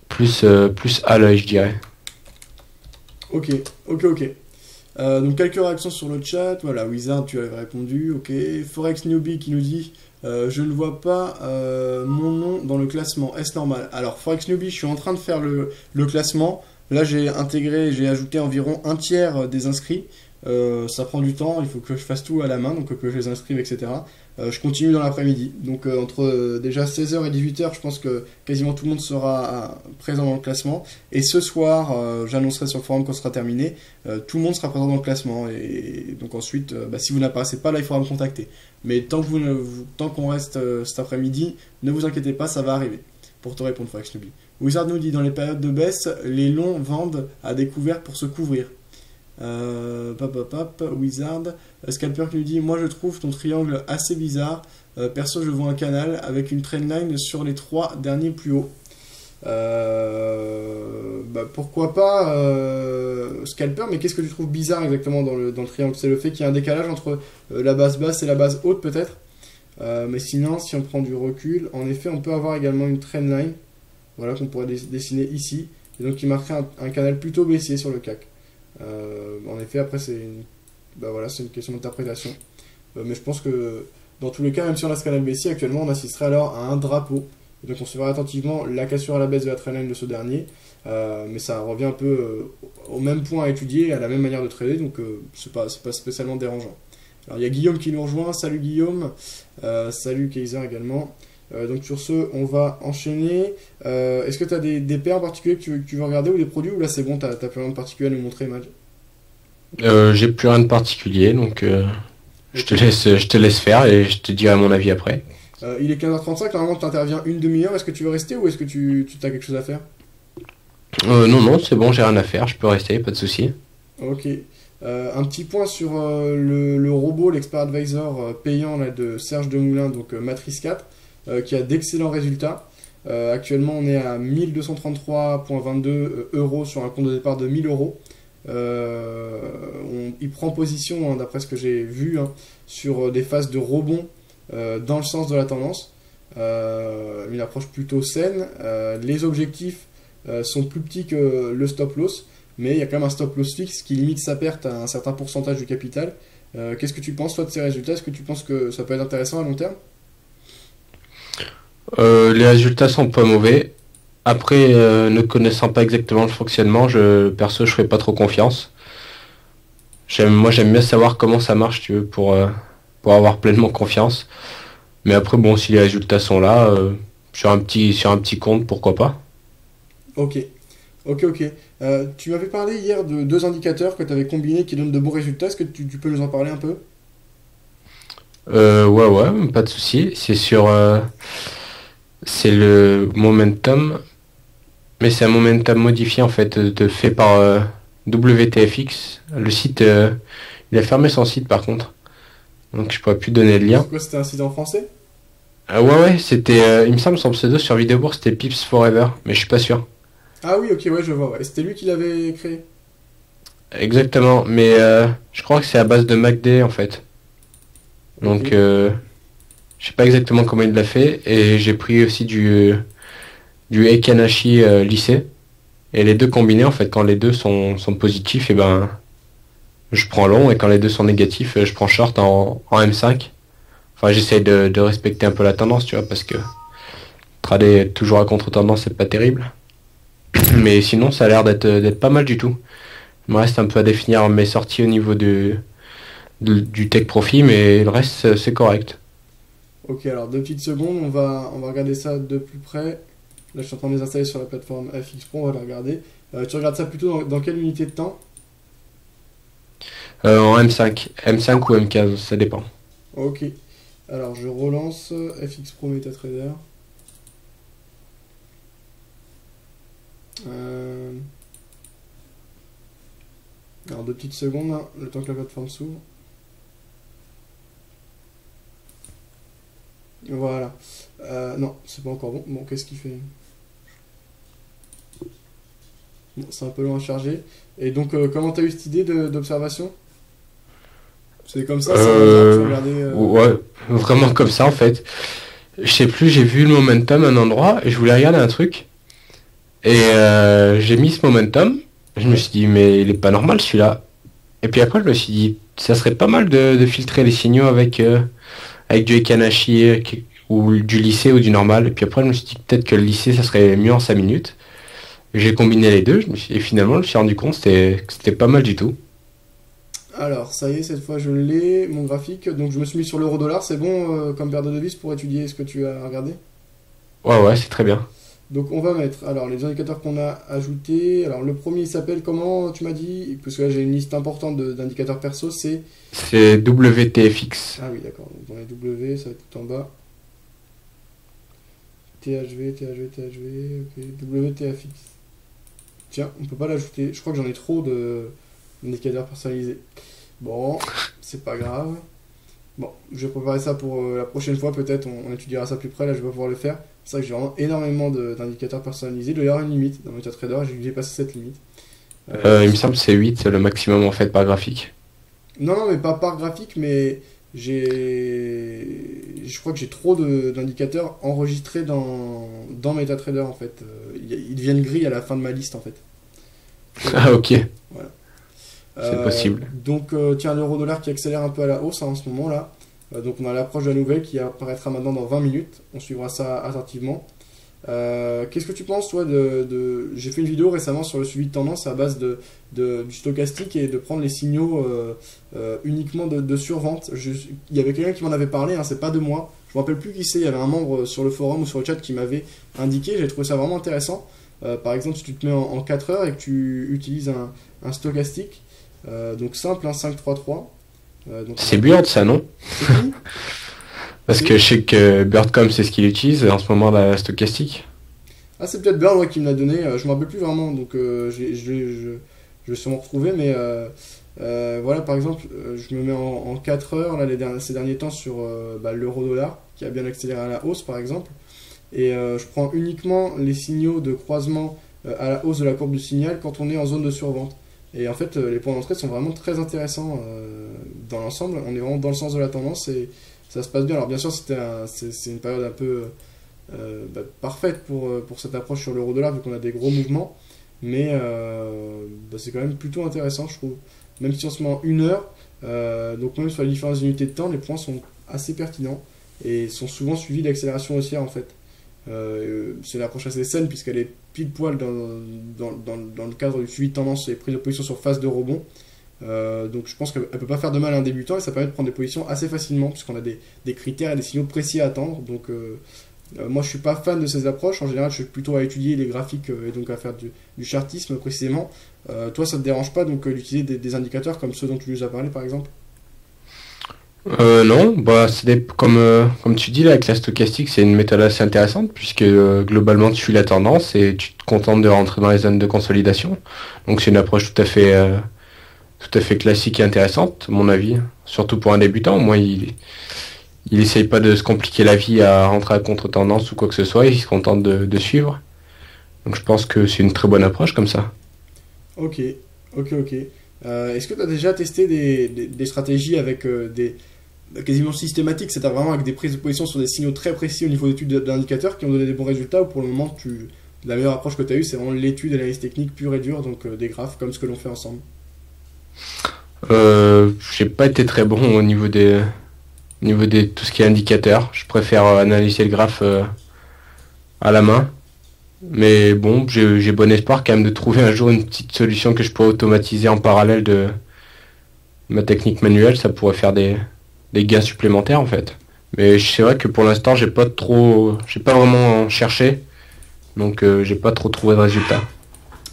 plus à l'œil, je dirais. Ok. Donc quelques réactions sur le chat. Voilà, Wizard, tu avais répondu. Ok. Forex Newbie qui nous dit je ne vois pas mon nom dans le classement. Est-ce normal? Alors, Forex Newbie, je suis en train de faire le classement. Là, j'ai ajouté environ un tiers des inscrits. Ça prend du temps, il faut que je fasse tout à la main, donc que je les inscrive, etc. Je continue dans l'après-midi. Donc entre déjà 16h et 18h, je pense que quasiment tout le monde sera présent dans le classement. Et ce soir, j'annoncerai sur le forum quand ce sera terminé, tout le monde sera présent dans le classement. Et donc ensuite, si vous n'apparaissez pas, là, il faudra me contacter. Mais tant qu'on reste cet après-midi, ne vous inquiétez pas, ça va arriver. Pour te répondre, Forex Newbie. Wizard nous dit, dans les périodes de baisse, les longs vendent à découvert pour se couvrir. Wizard. Scalper qui nous dit moi je trouve ton triangle assez bizarre. Perso je vois un canal avec une trendline sur les trois derniers plus hauts. Pourquoi pas Scalper, mais qu'est-ce que tu trouves bizarre exactement dans le triangle? C'est le fait qu'il y a un décalage entre la base basse et la base haute peut-être. Mais sinon si on prend du recul, en effet on peut avoir également une trendline, voilà, qu'on pourrait dessiner ici, et donc qui marquerait un canal plutôt baissier sur le CAC. En effet, après, c'est une question d'interprétation. Mais je pense que dans tous les cas, même si on a ce canal baissier, actuellement, on assisterait alors à un drapeau. Et donc, on suivra attentivement la cassure à la baisse de la trendline de ce dernier. Mais ça revient un peu au même point à étudier, à la même manière de trader. Donc, c'est pas spécialement dérangeant. Alors, il y a Guillaume qui nous rejoint. Salut Guillaume. Salut Kaiser également. Donc sur ce, on va enchaîner. Est-ce que tu as des paires en particulier que tu veux regarder ou des produits, ou là c'est bon, t'as plus rien de particulier à nous montrer, Madge? J'ai plus rien de particulier, donc Ok. je te laisse faire et je te dirai mon avis après. Il est 15h35, normalement tu interviens une demi-heure. Est-ce que tu veux rester ou est-ce que tu as quelque chose à faire? Non, c'est bon, j'ai rien à faire, je peux rester, pas de souci. Ok. Un petit point sur le robot, l'expert advisor payant là, de Serge Demoulin, donc Matrice 4, qui a d'excellents résultats. Actuellement, on est à 1233,22 euros sur un compte de départ de 1000 euros. Il prend position, hein, d'après ce que j'ai vu, hein, sur des phases de rebond dans le sens de la tendance. Une approche plutôt saine. Les objectifs sont plus petits que le stop loss, mais il y a quand même un stop loss fixe qui limite sa perte à un certain pourcentage du capital. Qu'est-ce que tu penses, toi, de ces résultats? Est-ce que tu penses que ça peut être intéressant à long terme? Les résultats sont pas mauvais. Après, ne connaissant pas exactement le fonctionnement, perso, je fais pas trop confiance. Moi, j'aime bien savoir comment ça marche, tu veux, pour avoir pleinement confiance. Mais après, bon, si les résultats sont là, sur un petit compte, pourquoi pas. Ok, ok. Tu m'avais parlé hier de deux indicateurs que tu avais combinés qui donnent de bons résultats. Est-ce que tu peux nous en parler un peu? Ouais, pas de souci. C'est le momentum, mais c'est un momentum modifié en fait, fait par WTFX. Le site, il a fermé son site par contre, donc je pourrais plus donner le lien. C'est quoi, c'était un site en français? Ouais, c'était, il me semble son pseudo sur Vidéobourse c'était Pips Forever, mais je suis pas sûr. Ah oui, ok, ouais, je vois. Ouais. C'était lui qui l'avait créé. Exactement, mais je crois que c'est à base de MACD en fait. Ok, Donc je sais pas exactement comment il l'a fait, et j'ai pris aussi du Ekanashi lycée. Et les deux combinés, en fait, quand les deux sont positifs, et ben, je prends long, et quand les deux sont négatifs, je prends short en M5. Enfin, j'essaye de respecter un peu la tendance, tu vois, parce que trader toujours à contre-tendance, c'est pas terrible. Mais sinon, ça a l'air d'être pas mal du tout. Il me reste un peu à définir mes sorties au niveau du take profit, mais le reste, c'est correct. ok, alors 2 petites secondes, on va regarder ça de plus près. Là, je suis en train de les installer sur la plateforme FX Pro, on va les regarder. Tu regardes ça plutôt dans quelle unité de temps? En M5 ou M15, ça dépend. Ok, alors je relance FX Pro MetaTrader. Euh, Alors 2 petites secondes, hein, le temps que la plateforme s'ouvre. Voilà. Non, c'est pas encore bon. Bon, qu'est-ce qu'il fait? Bon, c'est un peu long à charger. Et donc, comment t'as eu cette idée d'observation? C'est comme ça, c'est un hasard, tu regardais. Ouais, vraiment comme ça en fait. Je sais plus, j'ai vu le momentum à un endroit et je voulais regarder un truc. Et j'ai mis ce momentum. Je me Ouais. suis dit, mais il est pas normal celui-là. Et puis après, je me suis dit, ça serait pas mal de filtrer les signaux avec du Ekanashi ou du lycée ou du normal. Et puis après, je me suis dit peut-être que le lycée, ça serait mieux en 5 minutes. J'ai combiné les deux et finalement, je me suis rendu compte que c'était pas mal du tout. Alors, ça y est, cette fois je l'ai, mon graphique. Donc, je me suis mis sur l'euro-dollar. C'est bon comme paire de devises pour étudier ce que tu as regardé? Ouais, c'est très bien. Donc, on va mettre alors les indicateurs qu'on a ajoutés. Alors, le premier il s'appelle comment tu m'as dit? Parce que là, j'ai une liste importante d'indicateurs perso. C'est. C'est WTFX. Ah oui, d'accord. Donc, dans les W, ça va être tout en bas. THV, ok. WTFX. Tiens, on peut pas l'ajouter. Je crois que j'en ai trop d'indicateurs personnalisés. Bon, c'est pas grave. Bon, je vais préparer ça pour la prochaine fois. Peut-être on étudiera ça plus près. Là, je vais pas pouvoir le faire. C'est vrai que j'ai vraiment énormément d'indicateurs personnalisés. Il doit y avoir une limite dans MetaTrader. J'ai dépassé cette limite. Il me semble que c'est 8 le maximum en fait par graphique. Non, non, mais pas par graphique, mais je crois que j'ai trop d'indicateurs enregistrés dans MetaTrader en fait. Ils deviennent gris à la fin de ma liste en fait. Ah ok, Voilà. c'est possible. Donc, tiens, l'euro-dollar qui accélère un peu à la hausse hein, en ce moment là. Donc, on a l'approche de la nouvelle qui apparaîtra maintenant dans 20 minutes. On suivra ça attentivement. Qu'est-ce que tu penses, toi, J'ai fait une vidéo récemment sur le suivi de tendance à base du stochastique et de prendre les signaux uniquement de survente. Il y avait quelqu'un qui m'en avait parlé, hein, c'est pas de moi. Je me rappelle plus qui c'est. Il y avait un membre sur le forum ou sur le chat qui m'avait indiqué. J'ai trouvé ça vraiment intéressant. Par exemple, si tu te mets en 4 heures et que tu utilises un stochastique, donc simple, hein, 5-3-3. Donc C'est Bird ça, non? c'est qui? Parce que je sais que Birdcom c'est ce qu'il utilise en ce moment la stochastique. Ah, c'est peut-être Bird ouais, qui me l'a donné. Je me rappelle plus vraiment, donc je vais sûrement retrouver. Mais voilà, par exemple, je me mets en 4 heures là, ces derniers temps sur l'euro-dollar qui a bien accéléré à la hausse, par exemple. et je prends uniquement les signaux de croisement à la hausse de la courbe du signal quand on est en zone de survente. Et en fait, les points d'entrée sont vraiment très intéressants dans l'ensemble. On est vraiment dans le sens de la tendance et ça se passe bien. Alors bien sûr, c'est une période un peu parfaite pour cette approche sur l'euro-dollar vu qu'on a des gros mouvements. Mais c'est quand même plutôt intéressant, je trouve. Même si on se met en 1 heure, donc même sur les différentes unités de temps, les points sont assez pertinents et sont souvent suivis d'accélération haussière en fait. C'est une approche assez saine puisqu'elle est pile poil dans le cadre du suivi de tendance et prise de position sur phase de rebond. Donc je pense qu'elle ne peut pas faire de mal à un débutant et ça permet de prendre des positions assez facilement puisqu'on a des critères et des signaux précis à attendre. Donc moi je suis pas fan de ces approches, en général je suis plutôt à étudier les graphiques et donc à faire du chartisme précisément. Toi ça te dérange pas donc d'utiliser des indicateurs comme ceux dont tu nous as parlé par exemple? Non, bah comme tu dis là, avec la stochastique, c'est une méthode assez intéressante puisque globalement tu suis la tendance et tu te contentes de rentrer dans les zones de consolidation. Donc c'est une approche tout à fait classique et intéressante, à mon avis, surtout pour un débutant. Moi, il essaye pas de se compliquer la vie à rentrer à contre-tendance ou quoi que ce soit, il se contente de suivre. Donc je pense que c'est une très bonne approche comme ça. Ok, ok. Est-ce que tu as déjà testé des stratégies avec des quasiment systématiques, c'est-à-dire vraiment avec des prises de position sur des signaux très précis au niveau d'études d'indicateurs qui ont donné des bons résultats ou pour le moment la meilleure approche que tu as eue c'est vraiment l'étude et l'analyse technique pure et dure, donc des graphes comme ce que l'on fait ensemble? J'ai pas été très bon au niveau des tout ce qui est indicateur. Je préfère analyser le graphe à la main. Mais bon, j'ai bon espoir quand même de trouver un jour une petite solution que je pourrais automatiser en parallèle de ma technique manuelle. Ça pourrait faire des gains supplémentaires en fait. Mais c'est vrai que pour l'instant, j'ai pas vraiment cherché. Donc j'ai pas trop trouvé de résultats.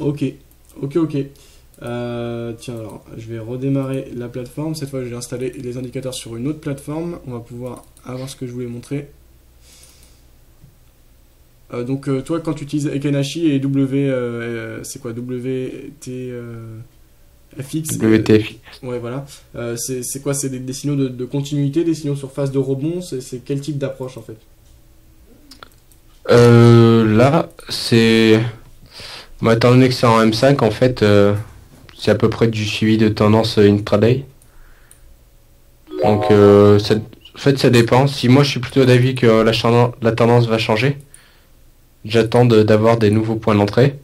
Ok. Tiens, alors, je vais redémarrer la plateforme. Cette fois, je vais installer les indicateurs sur une autre plateforme. On va pouvoir avoir ce que je voulais montrer. Donc, toi, quand tu utilises Ekenashi et c'est quoi WTFX? WTF. Ouais, voilà. C'est quoi? C'est des signaux de continuité, des signaux sur phase de rebond? C'est quel type d'approche en fait? Là, c'est... Bon, étant donné que c'est en M5, en fait, c'est à peu près du suivi de tendance intraday. Donc, en fait, ça dépend. Si moi, je suis plutôt d'avis que la tendance va changer, j'attends d'avoir des nouveaux points d'entrée,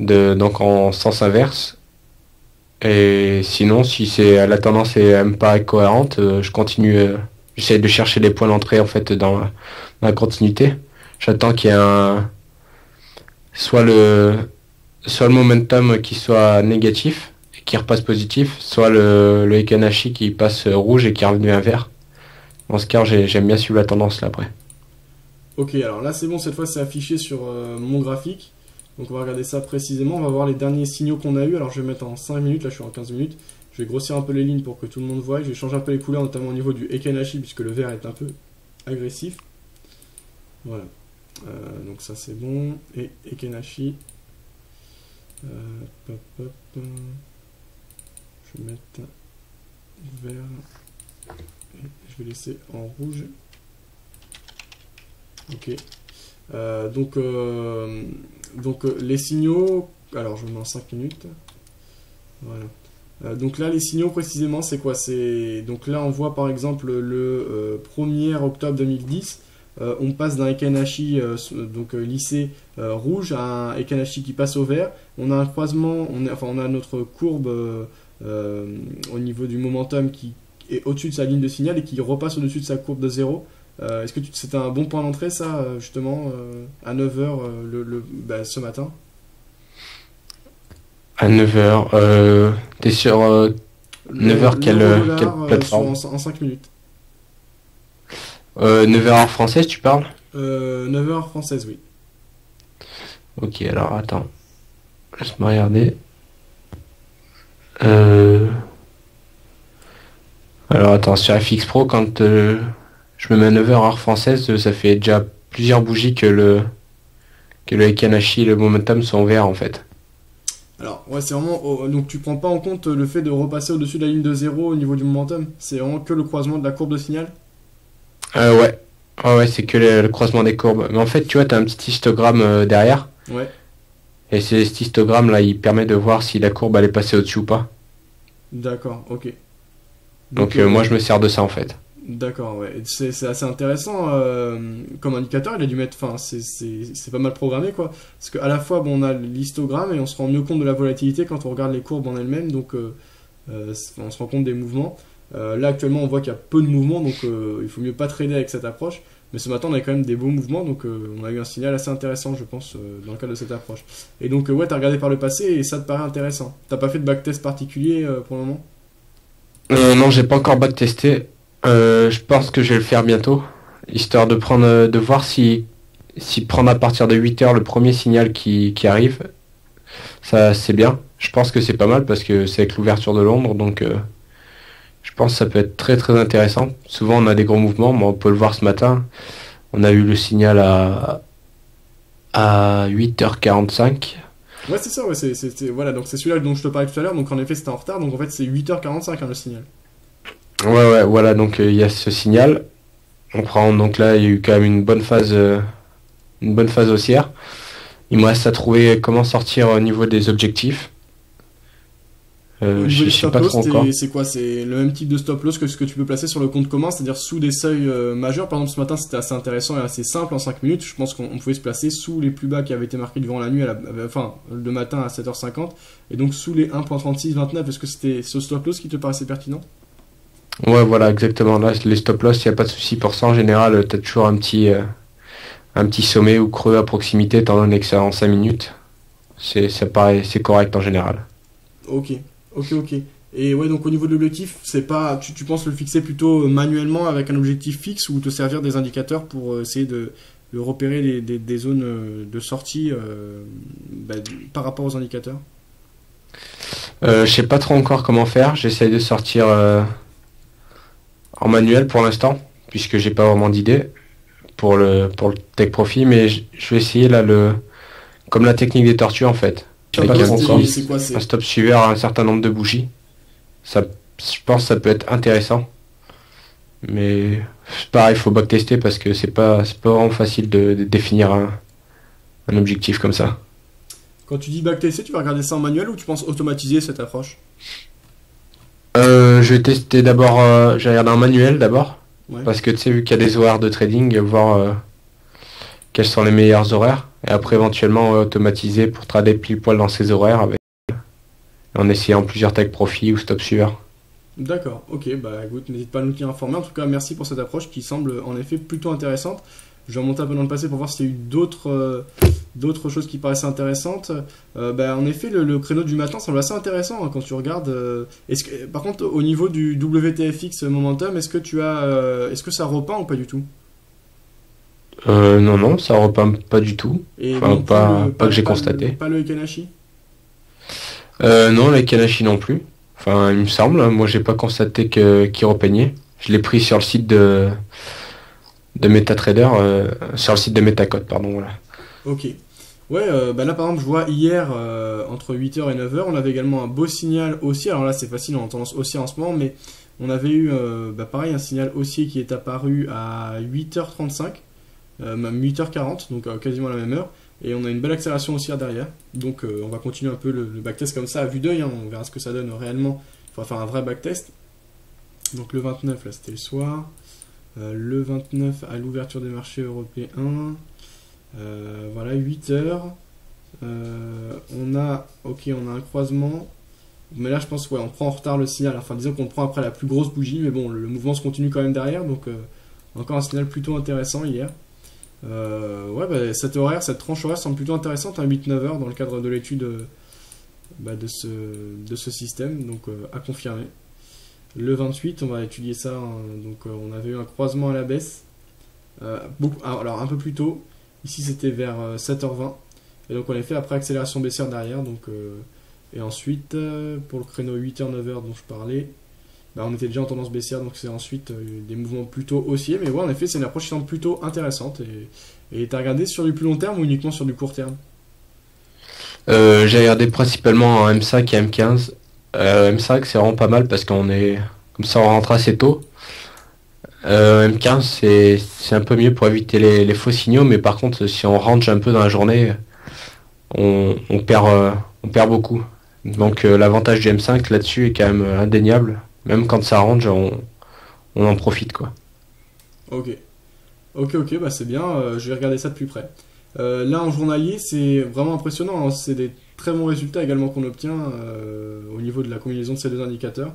donc en sens inverse. Et sinon, si la tendance est me paraît cohérente, je continue. J'essaie de chercher les points d'entrée en fait dans la continuité. J'attends qu'il y ait soit le momentum qui soit négatif et qui repasse positif, soit le Ekenashi qui passe rouge et qui est revenu à vert. Dans ce cas, j'aime bien suivre la tendance là après. Ok, alors là c'est bon, cette fois c'est affiché sur mon graphique. Donc on va regarder ça précisément, on va voir les derniers signaux qu'on a eu. Alors je vais mettre en 5 minutes, là je suis en 15 minutes. Je vais grossir un peu les lignes pour que tout le monde voie. Je vais changer un peu les couleurs, notamment au niveau du Ekenashi, puisque le vert est un peu agressif. Voilà. Donc ça c'est bon. Et Ekenashi. Je vais mettre vert. Et je vais laisser en rouge. Ok. Donc les signaux. Alors je mets en 5 minutes. Voilà. Donc là les signaux précisément c'est quoi? Donc là on voit par exemple le 1er octobre 2010. On passe d'un Ekenashi lissé rouge à un Ekenashi qui passe au vert. On a un croisement, on a notre courbe au niveau du momentum qui est au-dessus de sa ligne de signal et qui repasse au-dessus de sa courbe de 0. Est-ce que c'était un bon point d'entrée ça justement à 9h ce matin? À 9h, t'es sur 9h quelle plateforme? En 5 minutes. 9h heure française, tu parles? 9h française, oui. Ok, alors attends. Laisse-moi regarder. Alors attends, sur FX Pro, quand je me mets à 9h heure française, ça fait déjà plusieurs bougies que le Ekenashi et le momentum sont verts en fait. Alors, ouais, c'est vraiment. Donc, tu prends pas en compte le fait de repasser au-dessus de la ligne de 0 au niveau du momentum. C'est vraiment que le croisement de la courbe de signal. Ouais. Ah ouais, c'est que le croisement des courbes. Mais en fait, tu vois, t'as un petit histogramme derrière. Ouais, Et cet histogramme là, il permet de voir si la courbe elle est passée au-dessus ou pas. d'accord, ok. Donc, Donc moi je me sers de ça en fait. d'accord, ouais. C'est assez intéressant comme indicateur. Il a dû mettre, enfin, c'est pas mal programmé, quoi. Parce qu'à la fois, bon, on a l'histogramme et on se rend mieux compte de la volatilité quand on regarde les courbes en elles-mêmes. Donc, on se rend compte des mouvements. Là, actuellement, on voit qu'il y a peu de mouvements, donc il faut mieux pas trader avec cette approche. Mais ce matin, on avait quand même des beaux mouvements, donc on a eu un signal assez intéressant, je pense, dans le cadre de cette approche. Et donc, ouais, t'as regardé par le passé et ça te paraît intéressant. T'as pas fait de backtest particulier pour le moment? Non, j'ai pas encore backtesté. Je pense que je vais le faire bientôt, histoire de prendre, de voir si prendre à partir de 8 heures le premier signal qui arrive, ça c'est bien. Je pense que c'est pas mal parce que c'est avec l'ouverture de Londres, donc je pense que ça peut être très très intéressant. Souvent on a des gros mouvements, mais on peut le voir ce matin. On a eu le signal à 8h45. Ouais, c'est ça, ouais, voilà, donc c'est celui-là dont je te parlais tout à l'heure, donc en effet c'était en retard, donc en fait c'est 8h45 hein, le signal. Ouais, ouais, voilà, donc il y a ce signal. On prend, donc là, il y a eu quand même une bonne phase haussière. Il me reste à trouver comment sortir au niveau des objectifs. Au niveau Je des sais stop pas loss, trop encore. c'est quoi? C'est le même type de stop loss que ce que tu peux placer sur le compte commun, c'est-à-dire sous des seuils majeurs. Par exemple, ce matin c'était assez intéressant et assez simple en 5 minutes. Je pense qu'on pouvait se placer sous les plus bas qui avaient été marqués durant la nuit, enfin le matin à 7h50, et donc sous les 1.3629. Est-ce que c'était ce stop loss qui te paraissait pertinent? Ouais, voilà, exactement. Là, les stop loss, il n'y a pas de souci pour ça. En général, t'as toujours un petit sommet ou creux à proximité, étant donné que c'est en 5 minutes. Ça paraît, c'est correct en général. Ok, ok. Et ouais, donc au niveau de l'objectif, c'est pas, tu penses le fixer plutôt manuellement avec un objectif fixe ou te servir des indicateurs pour essayer de repérer des zones de sortie bah, par rapport aux indicateurs? Je sais pas trop encore comment faire. J'essaye de sortir en manuel pour l'instant, puisque j'ai pas vraiment d'idée pour le take profit, mais je vais essayer là comme la technique des tortues en fait, Top avec loss, c'est quoi? un stop suiveur à un certain nombre de bougies. Ça, je pense que ça peut être intéressant, mais pareil, il faut backtester parce que c'est pas vraiment facile de définir un objectif comme ça. Quand tu dis backtester, tu vas regarder ça en manuel ou tu penses automatiser cette approche? Je vais tester d'abord, je vais regarder un manuel d'abord, Ouais. parce que tu sais, vu qu'il y a des horaires de trading, voir quels sont les meilleurs horaires, et après éventuellement automatiser pour trader pile poil dans ces horaires en essayant plusieurs take profit ou stop suiveur. D'accord, ok, bah écoute, n'hésite pas à nous tenir informés. En tout cas, merci pour cette approche qui semble en effet plutôt intéressante. Je vais remonter un peu dans le passé pour voir s'il y a eu d'autres choses qui paraissaient intéressantes. Bah, en effet, le créneau du matin semble assez intéressant hein, quand tu regardes. Par contre, au niveau du WTFX Momentum, est-ce que ça repeint ou pas du tout? Non, non, ça repeint pas du tout. Et Enfin, non plus pas que j'ai constaté. pas le Ikanashi? Non, les Kanashi non plus. Enfin, il me semble. Moi, j'ai pas constaté qu'il repeignait. Je l'ai pris sur le site de MetaTrader, sur le site de Metacode, pardon. Voilà. Ok. Ouais, bah là par exemple, je vois hier, entre 8h et 9h, on avait également un beau signal haussier. Alors là, c'est facile, on a tendance haussière en ce moment, mais on avait eu, bah pareil, un signal haussier qui est apparu à 8h35, même 8h40, donc quasiment à la même heure. Et on a une belle accélération haussière derrière. Donc on va continuer un peu le backtest comme ça, à vue d'œil, hein, on verra ce que ça donne réellement. Il faudra faire un vrai backtest. Donc le 29, là c'était le soir. Le 29 à l'ouverture des marchés européens. Voilà, 8 heures. On a un croisement. Mais là, je pense, ouais, on prend en retard le signal. Enfin, disons qu'on prend après la plus grosse bougie. Mais bon, le mouvement se continue quand même derrière. Donc, encore un signal plutôt intéressant hier. Ouais, bah, cette tranche horaire semble plutôt intéressante. 8-9 heures dans le cadre de l'étude bah, de ce système. Donc, à confirmer. Le 28, on va étudier ça. Hein. Donc, on avait eu un croisement à la baisse. Alors, un peu plus tôt. Ici, c'était vers 7h20. Et donc, on a fait après accélération baissière derrière. Donc, et ensuite, pour le créneau 8h, 9h dont je parlais, bah, on était déjà en tendance baissière. Donc, c'est ensuite des mouvements plutôt haussiers. Mais ouais, en effet, c'est une approche qui semble plutôt intéressante. Et t'as regardé sur du plus long terme ou uniquement sur du court terme? J'ai regardé principalement en M5 et M15. M5, c'est vraiment pas mal parce qu'on est comme ça, on rentre assez tôt. M15 c'est un peu mieux pour éviter les faux signaux, mais par contre si on range un peu dans la journée, on perd beaucoup. Donc l'avantage du M5 là-dessus est quand même indéniable. Même quand ça range, on en profite quoi. Ok. Ok, bah c'est bien, je vais regarder ça de plus près. Là, en journalier, c'est vraiment impressionnant, hein. C'est des très bons résultats également qu'on obtient au niveau de la combinaison de ces deux indicateurs.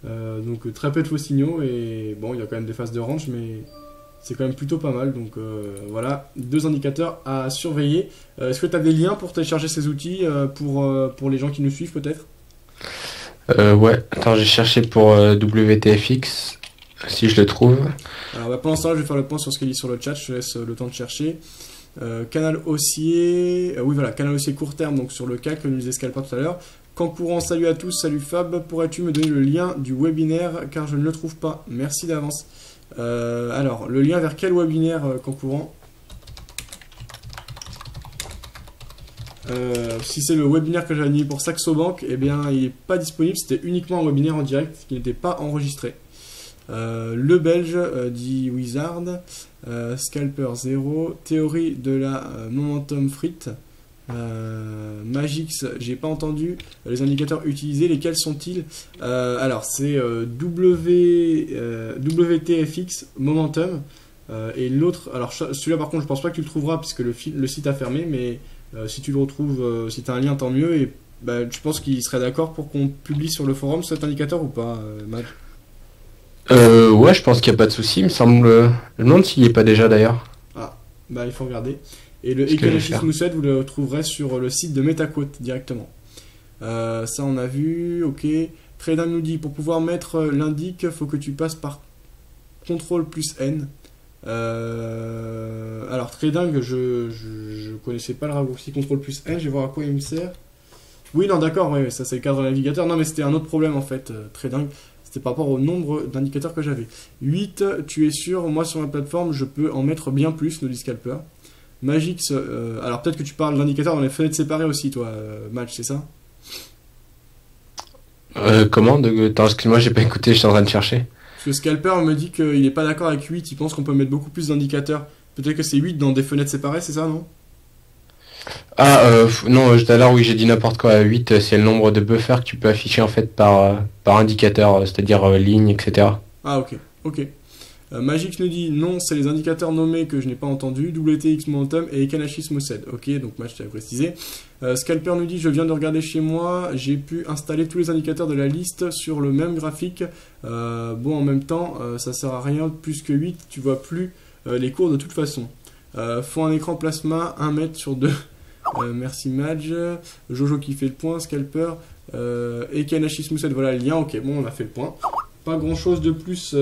Donc très peu de faux signaux et bon, il y a quand même des phases de range, mais c'est quand même plutôt pas mal. Donc voilà, deux indicateurs à surveiller. Est-ce que tu as des liens pour télécharger ces outils pour les gens qui nous suivent peut-être? Ouais, attends, j'ai cherché pour WTFX, si je le trouve. Alors bah, pendant ce temps-là, je vais faire le point sur ce qu'il dit sur le chat, je te laisse le temps de chercher. Canal haussier, oui voilà, canal haussier court terme, donc sur le cas que nous disait Scalper tout à l'heure. Camp courant, salut à tous, salut Fab, pourrais-tu me donner le lien du webinaire car je ne le trouve pas, merci d'avance. Alors, le lien vers quel webinaire Camp courant? Si c'est le webinaire que j'ai animé pour Saxo Bank, eh bien il n'est pas disponible, c'était uniquement un webinaire en direct qui n'était pas enregistré. Le Belge dit Wizard, Scalper 0, théorie de la momentum frite, Magix, j'ai pas entendu, les indicateurs utilisés, lesquels sont-ils? Alors c'est WTFX Momentum, et l'autre, alors celui-là par contre je pense pas que tu le trouveras puisque le site a fermé, mais si tu le retrouves, si tu as un lien tant mieux, et bah, tu penses qu'il serait d'accord pour qu'on publie sur le forum cet indicateur ou pas, Mag? Ouais, je pense qu'il n'y a pas de souci, il me semble. Je me demande s'il n'y est pas déjà d'ailleurs. Ah, bah il faut regarder. Et le Ce que je vais Economist faire. Mousset, vous le trouverez sur le site de MetaQuote directement. Ça on a vu, ok. Trading nous dit, pour pouvoir mettre l'indic, faut que tu passes par CTRL plus N. Alors Trading, je connaissais pas le raccourci CTRL plus N, je vais voir à quoi il me sert. Oui, non, d'accord, ouais, ça c'est le cadre navigateur. Non, mais c'était un autre problème en fait, Trading. C'était par rapport au nombre d'indicateurs que j'avais. 8, tu es sûr, moi sur ma plateforme, je peux en mettre bien plus, nous dit Scalper. Magix, alors peut-être que tu parles d'indicateurs dans les fenêtres séparées aussi, toi, Match, c'est ça? Comment attends, excuse-moi, j'ai pas écouté, je suis en train de chercher. Parce que Scalper me dit qu'il n'est pas d'accord avec 8, il pense qu'on peut mettre beaucoup plus d'indicateurs. Peut-être que c'est 8 dans des fenêtres séparées, c'est ça, non? Ah, non, tout à l'heure, oui, j'ai dit n'importe quoi. 8, c'est le nombre de buffers que tu peux afficher en fait par indicateur, c'est-à-dire ligne, etc. Ah, ok, ok. Magix nous dit non, c'est les indicateurs nommés que je n'ai pas entendu, WTX Momentum et Ekanashis Mossed. Ok, donc Match, tu as précisé. Scalper nous dit je viens de regarder chez moi, j'ai pu installer tous les indicateurs de la liste sur le même graphique. Bon, en même temps, ça sert à rien plus que 8, tu vois plus les cours de toute façon. Faut un écran plasma 1 mètre sur 2. Merci Madge. Jojo qui fait le point, Scalper. Ekanashis Mossed, voilà le lien. Ok, bon, on a fait le point. Pas grand chose de plus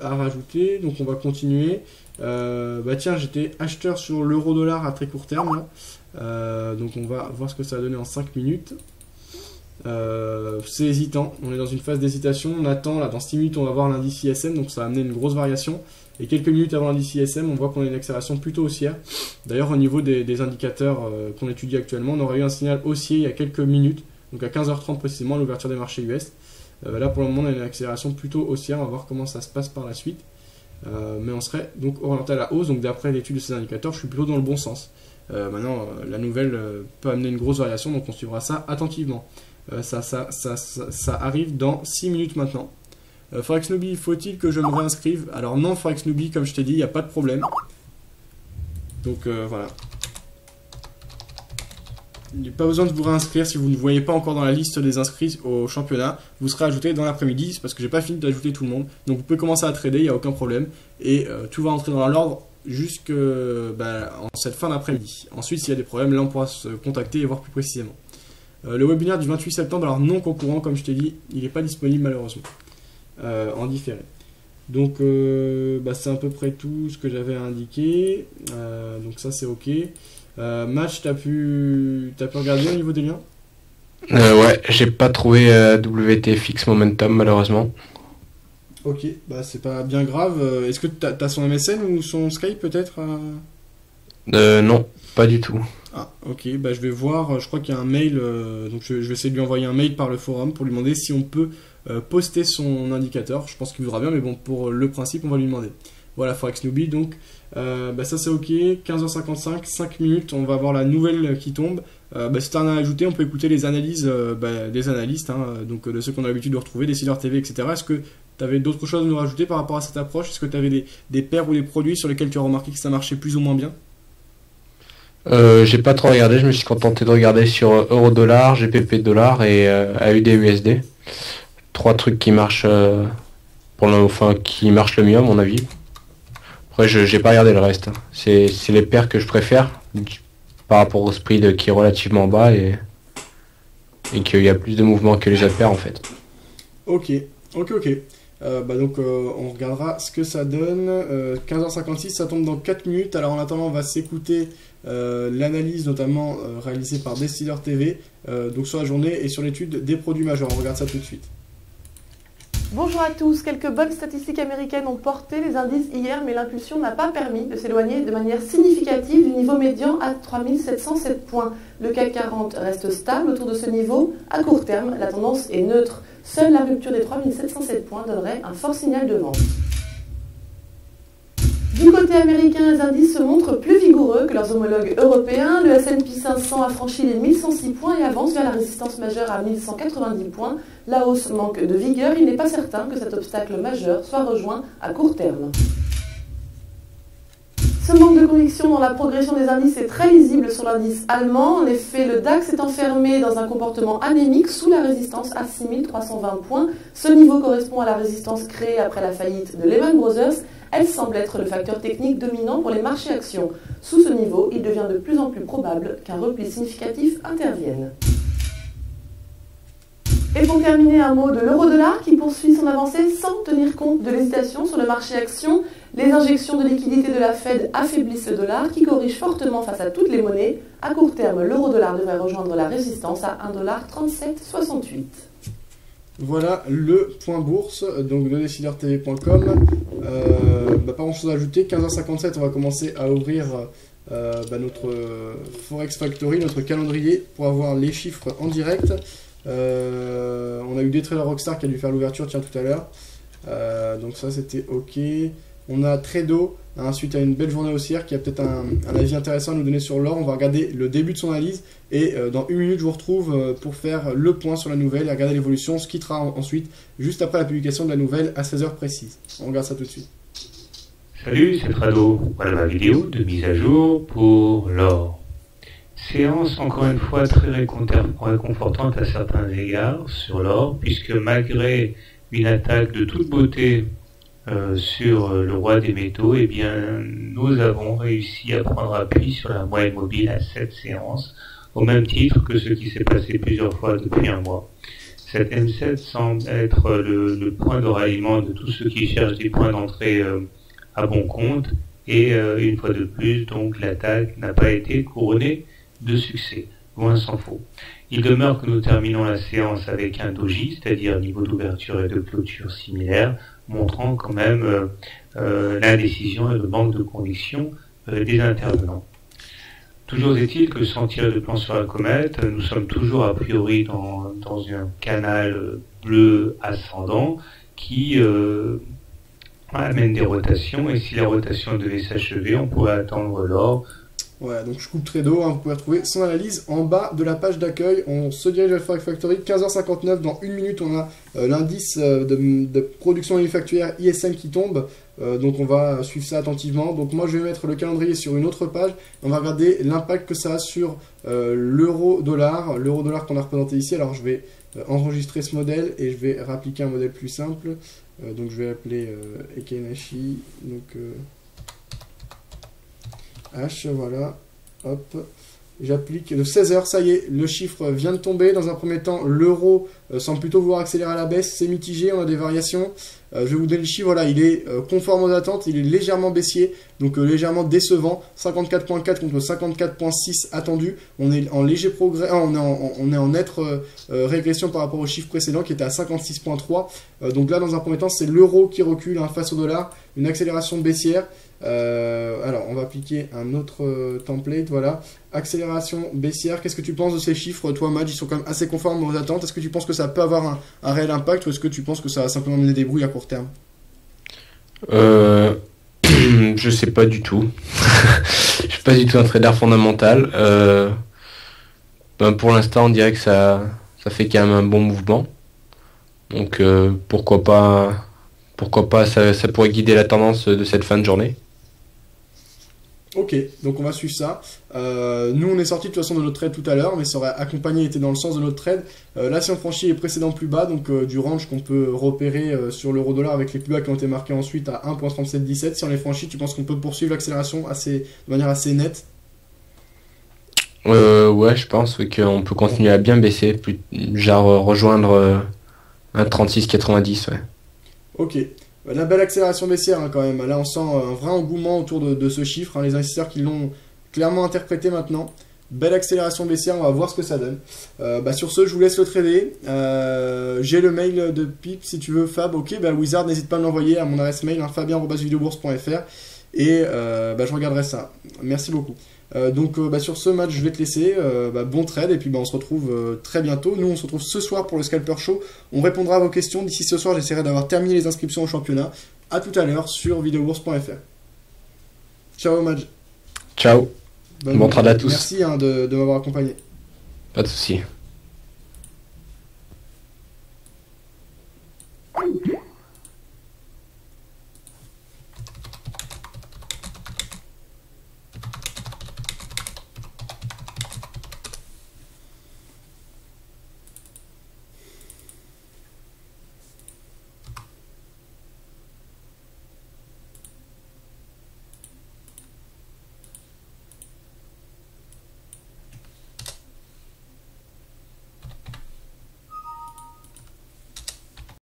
à rajouter, donc on va continuer. Bah tiens, j'étais acheteur sur l'euro-dollar à très court terme là. Donc on va voir ce que ça va donner en 5 minutes. C'est hésitant, on est dans une phase d'hésitation. On attend, là dans 6 minutes on va voir l'indice ISM, donc ça va amener une grosse variation. Et quelques minutes avant l'indice ISM, on voit qu'on a une accélération plutôt haussière. D'ailleurs au niveau des indicateurs qu'on étudie actuellement, on aurait eu un signal haussier il y a quelques minutes, donc à 15h30 précisément à l'ouverture des marchés US. Là pour le moment on a une accélération plutôt haussière, on va voir comment ça se passe par la suite. Mais on serait donc orienté à la hausse, donc d'après l'étude de ces indicateurs, je suis plutôt dans le bon sens. Maintenant, la nouvelle peut amener une grosse variation, donc on suivra ça attentivement. Ça arrive dans 6 minutes maintenant. Forex Newbie, faut-il que je me réinscrive? Alors non, Forex Newbie, comme je t'ai dit, il n'y a pas de problème. Donc voilà. Il n'y a pas besoin de vous réinscrire si vous ne voyez pas encore dans la liste des inscrits au championnat. Vous serez ajouté dans l'après-midi, c'est parce que j'ai pas fini d'ajouter tout le monde. Donc vous pouvez commencer à trader, il n'y a aucun problème. Et tout va entrer dans l'ordre jusqu'en cette fin d'après-midi. Ensuite, s'il y a des problèmes, là on pourra se contacter et voir plus précisément. Le webinaire du 28 septembre, alors non concurrent, comme je t'ai dit, il n'est pas disponible malheureusement. En différé. Donc c'est à peu près tout ce que j'avais à indiquer. Donc ça c'est ok. Match, t'as pu regarder au niveau des liens? Ouais, j'ai pas trouvé WTFX Momentum malheureusement. Ok, bah c'est pas bien grave. Est-ce que t'as son MSN ou son Skype peut-être Non, pas du tout. Ah, ok, bah je vais voir, je crois qu'il y a un mail, donc je vais essayer de lui envoyer un mail par le forum pour lui demander si on peut poster son indicateur. Je pense qu'il voudra bien, mais bon, pour le principe, on va lui demander. Voilà, Forex Newbie, donc bah ça c'est ok, 15h55, 5 minutes, on va voir la nouvelle qui tombe. Si tu as rien à ajouter, on peut écouter les analyses des analystes, hein, donc de ceux qu'on a l'habitude de retrouver, des Décideurs TV, etc. Est-ce que tu avais d'autres choses à nous rajouter par rapport à cette approche? Est-ce que tu avais des paires ou des produits sur lesquels tu as remarqué que ça marchait plus ou moins bien? J'ai pas trop regardé, je me suis contenté de regarder sur euro-dollar, GBP dollar et AUD-USD. Trois trucs qui marchent qui marchent le mieux à mon avis. Après, j'ai pas regardé le reste, hein. C'est les paires que je préfère par rapport au spread qui est relativement bas et qu'il y a plus de mouvement que les autres paires en fait. Ok. On regardera ce que ça donne. 15h56, ça tombe dans 4 minutes. Alors en attendant, on va s'écouter l'analyse notamment réalisée par Décideurs TV, donc sur la journée et sur l'étude des produits majeurs. On regarde ça tout de suite. Bonjour à tous, quelques bonnes statistiques américaines ont porté les indices hier, mais l'impulsion n'a pas permis de s'éloigner de manière significative du niveau médian à 3707 points. Le CAC 40 reste stable autour de ce niveau. À court terme, la tendance est neutre. Seule la rupture des 3707 points donnerait un fort signal de vente. Du côté américain, les indices se montrent plus vigoureux que leurs homologues européens. Le S&P 500 a franchi les 1106 points et avance vers la résistance majeure à 1190 points. La hausse manque de vigueur. Il n'est pas certain que cet obstacle majeur soit rejoint à court terme. Ce manque de conviction dans la progression des indices est très lisible sur l'indice allemand. En effet, le DAX est enfermé dans un comportement anémique sous la résistance à 6320 points. Ce niveau correspond à la résistance créée après la faillite de Lehman Brothers. Elle semble être le facteur technique dominant pour les marchés actions. Sous ce niveau, il devient de plus en plus probable qu'un repli significatif intervienne. Et pour terminer, un mot de l'euro-dollar qui poursuit son avancée sans tenir compte de l'hésitation sur le marché actions. Les injections de liquidités de la Fed affaiblissent le dollar qui corrige fortement face à toutes les monnaies. À court terme, l'euro-dollar devrait rejoindre la résistance à 1,3768 $. Voilà le point bourse donc de DécideurTV.com. Pas grand chose à ajouter. 15h57, on va commencer à ouvrir notre Forex Factory, notre calendrier pour avoir les chiffres en direct. On a eu des traders Rockstar qui a dû faire l'ouverture tout à l'heure. Donc ça c'était ok. On a Trado, suite à une belle journée haussière, qui a peut-être un avis intéressant à nous donner sur l'or. On va regarder le début de son analyse et dans une minute je vous retrouve pour faire le point sur la nouvelle et regarder l'évolution. On se quittera ensuite juste après la publication de la nouvelle à 16h précise. On regarde ça tout de suite. Salut, c'est Trado. Voilà ma vidéo de mise à jour pour l'or. Séance encore une fois très réconfortante à certains égards sur l'or, puisque malgré une attaque de toute beauté sur le roi des métaux, eh bien, nous avons réussi à prendre appui sur la moyenne mobile à cette séance, au même titre que ce qui s'est passé plusieurs fois depuis un mois. Cette M7 semble être le point de ralliement de tous ceux qui cherchent des points d'entrée à bon compte, et une fois de plus, donc, l'attaque n'a pas été couronnée de succès, loin s'en faut. Il demeure que nous terminons la séance avec un doji, c'est-à-dire niveau d'ouverture et de clôture similaire, montrant quand même l'indécision et le manque de conviction des intervenants. Toujours est-il que sans tirer de plan sur la comète, nous sommes toujours a priori dans un canal bleu ascendant qui amène des rotations, et si la rotation devait s'achever, on pourrait attendre l'or. Voilà, donc je coupe Trado, vous pouvez retrouver son analyse en bas de la page d'accueil. On se dirige vers le Forex Factory, 15h59, dans une minute on a l'indice de production manufacturière ISM qui tombe, donc on va suivre ça attentivement. Donc moi je vais mettre le calendrier sur une autre page, on va regarder l'impact que ça a sur l'euro-dollar qu'on a représenté ici. Alors je vais enregistrer ce modèle et je vais réappliquer un modèle plus simple, donc je vais appeler Ekenashi, donc H, voilà, hop, j'applique de 16h, ça y est, le chiffre vient de tomber. Dans un premier temps, l'euro semble plutôt vouloir accélérer à la baisse, c'est mitigé, on a des variations. Je vais vous donner le chiffre, voilà, il est conforme aux attentes, il est légèrement baissier, donc légèrement décevant, 54.4 contre 54.6 attendu. On est en léger progrès, on est en nette régression par rapport au chiffre précédent qui était à 56.3. Donc là, dans un premier temps, c'est l'euro qui recule face au dollar, une accélération baissière. Alors, on va appliquer un autre template, voilà. Accélération baissière, qu'est-ce que tu penses de ces chiffres, toi, Madj? Ils sont quand même assez conformes aux attentes. Est-ce que tu penses que ça peut avoir un réel impact, ou est-ce que tu penses que ça va simplement mener des brouilles à court terme? Je sais pas du tout. Je suis pas du tout un trader fondamental. Pour l'instant, on dirait que ça fait quand même un bon mouvement. Donc pourquoi pas, ça pourrait guider la tendance de cette fin de journée. Ok, donc on va suivre ça. Nous, on est sorti de toute façon de notre trade tout à l'heure, mais ça aurait accompagné, était dans le sens de notre trade. Là, si on franchit les précédents plus bas, donc du range qu'on peut repérer sur l'euro-dollar avec les plus bas qui ont été marqués ensuite à 1.3717, si on les franchit, tu penses qu'on peut poursuivre l'accélération de manière assez nette? Ouais, je pense qu'on peut continuer à bien baisser, genre rejoindre un 36,90, ouais. Ok. La belle accélération baissière quand même. Là, on sent un vrai engouement autour de ce chiffre. Les investisseurs qui l'ont clairement interprété maintenant. Belle accélération baissière, on va voir ce que ça donne. Sur ce, je vous laisse le trader. J'ai le mail de Pip si tu veux, Fab. Ok, Wizard, n'hésite pas à me l'envoyer à mon adresse mail, fabien@videobourse.fr, et je regarderai ça. Merci beaucoup. Sur ce match, je vais te laisser. Bon trade, et puis on se retrouve très bientôt. Nous, on se retrouve ce soir pour le Scalper Show. On répondra à vos questions. D'ici ce soir, j'essaierai d'avoir terminé les inscriptions au championnat. À tout à l'heure sur videobourse.fr. Ciao, Madj. Ciao. Bon trade à tous. Merci de m'avoir accompagné. Pas de soucis.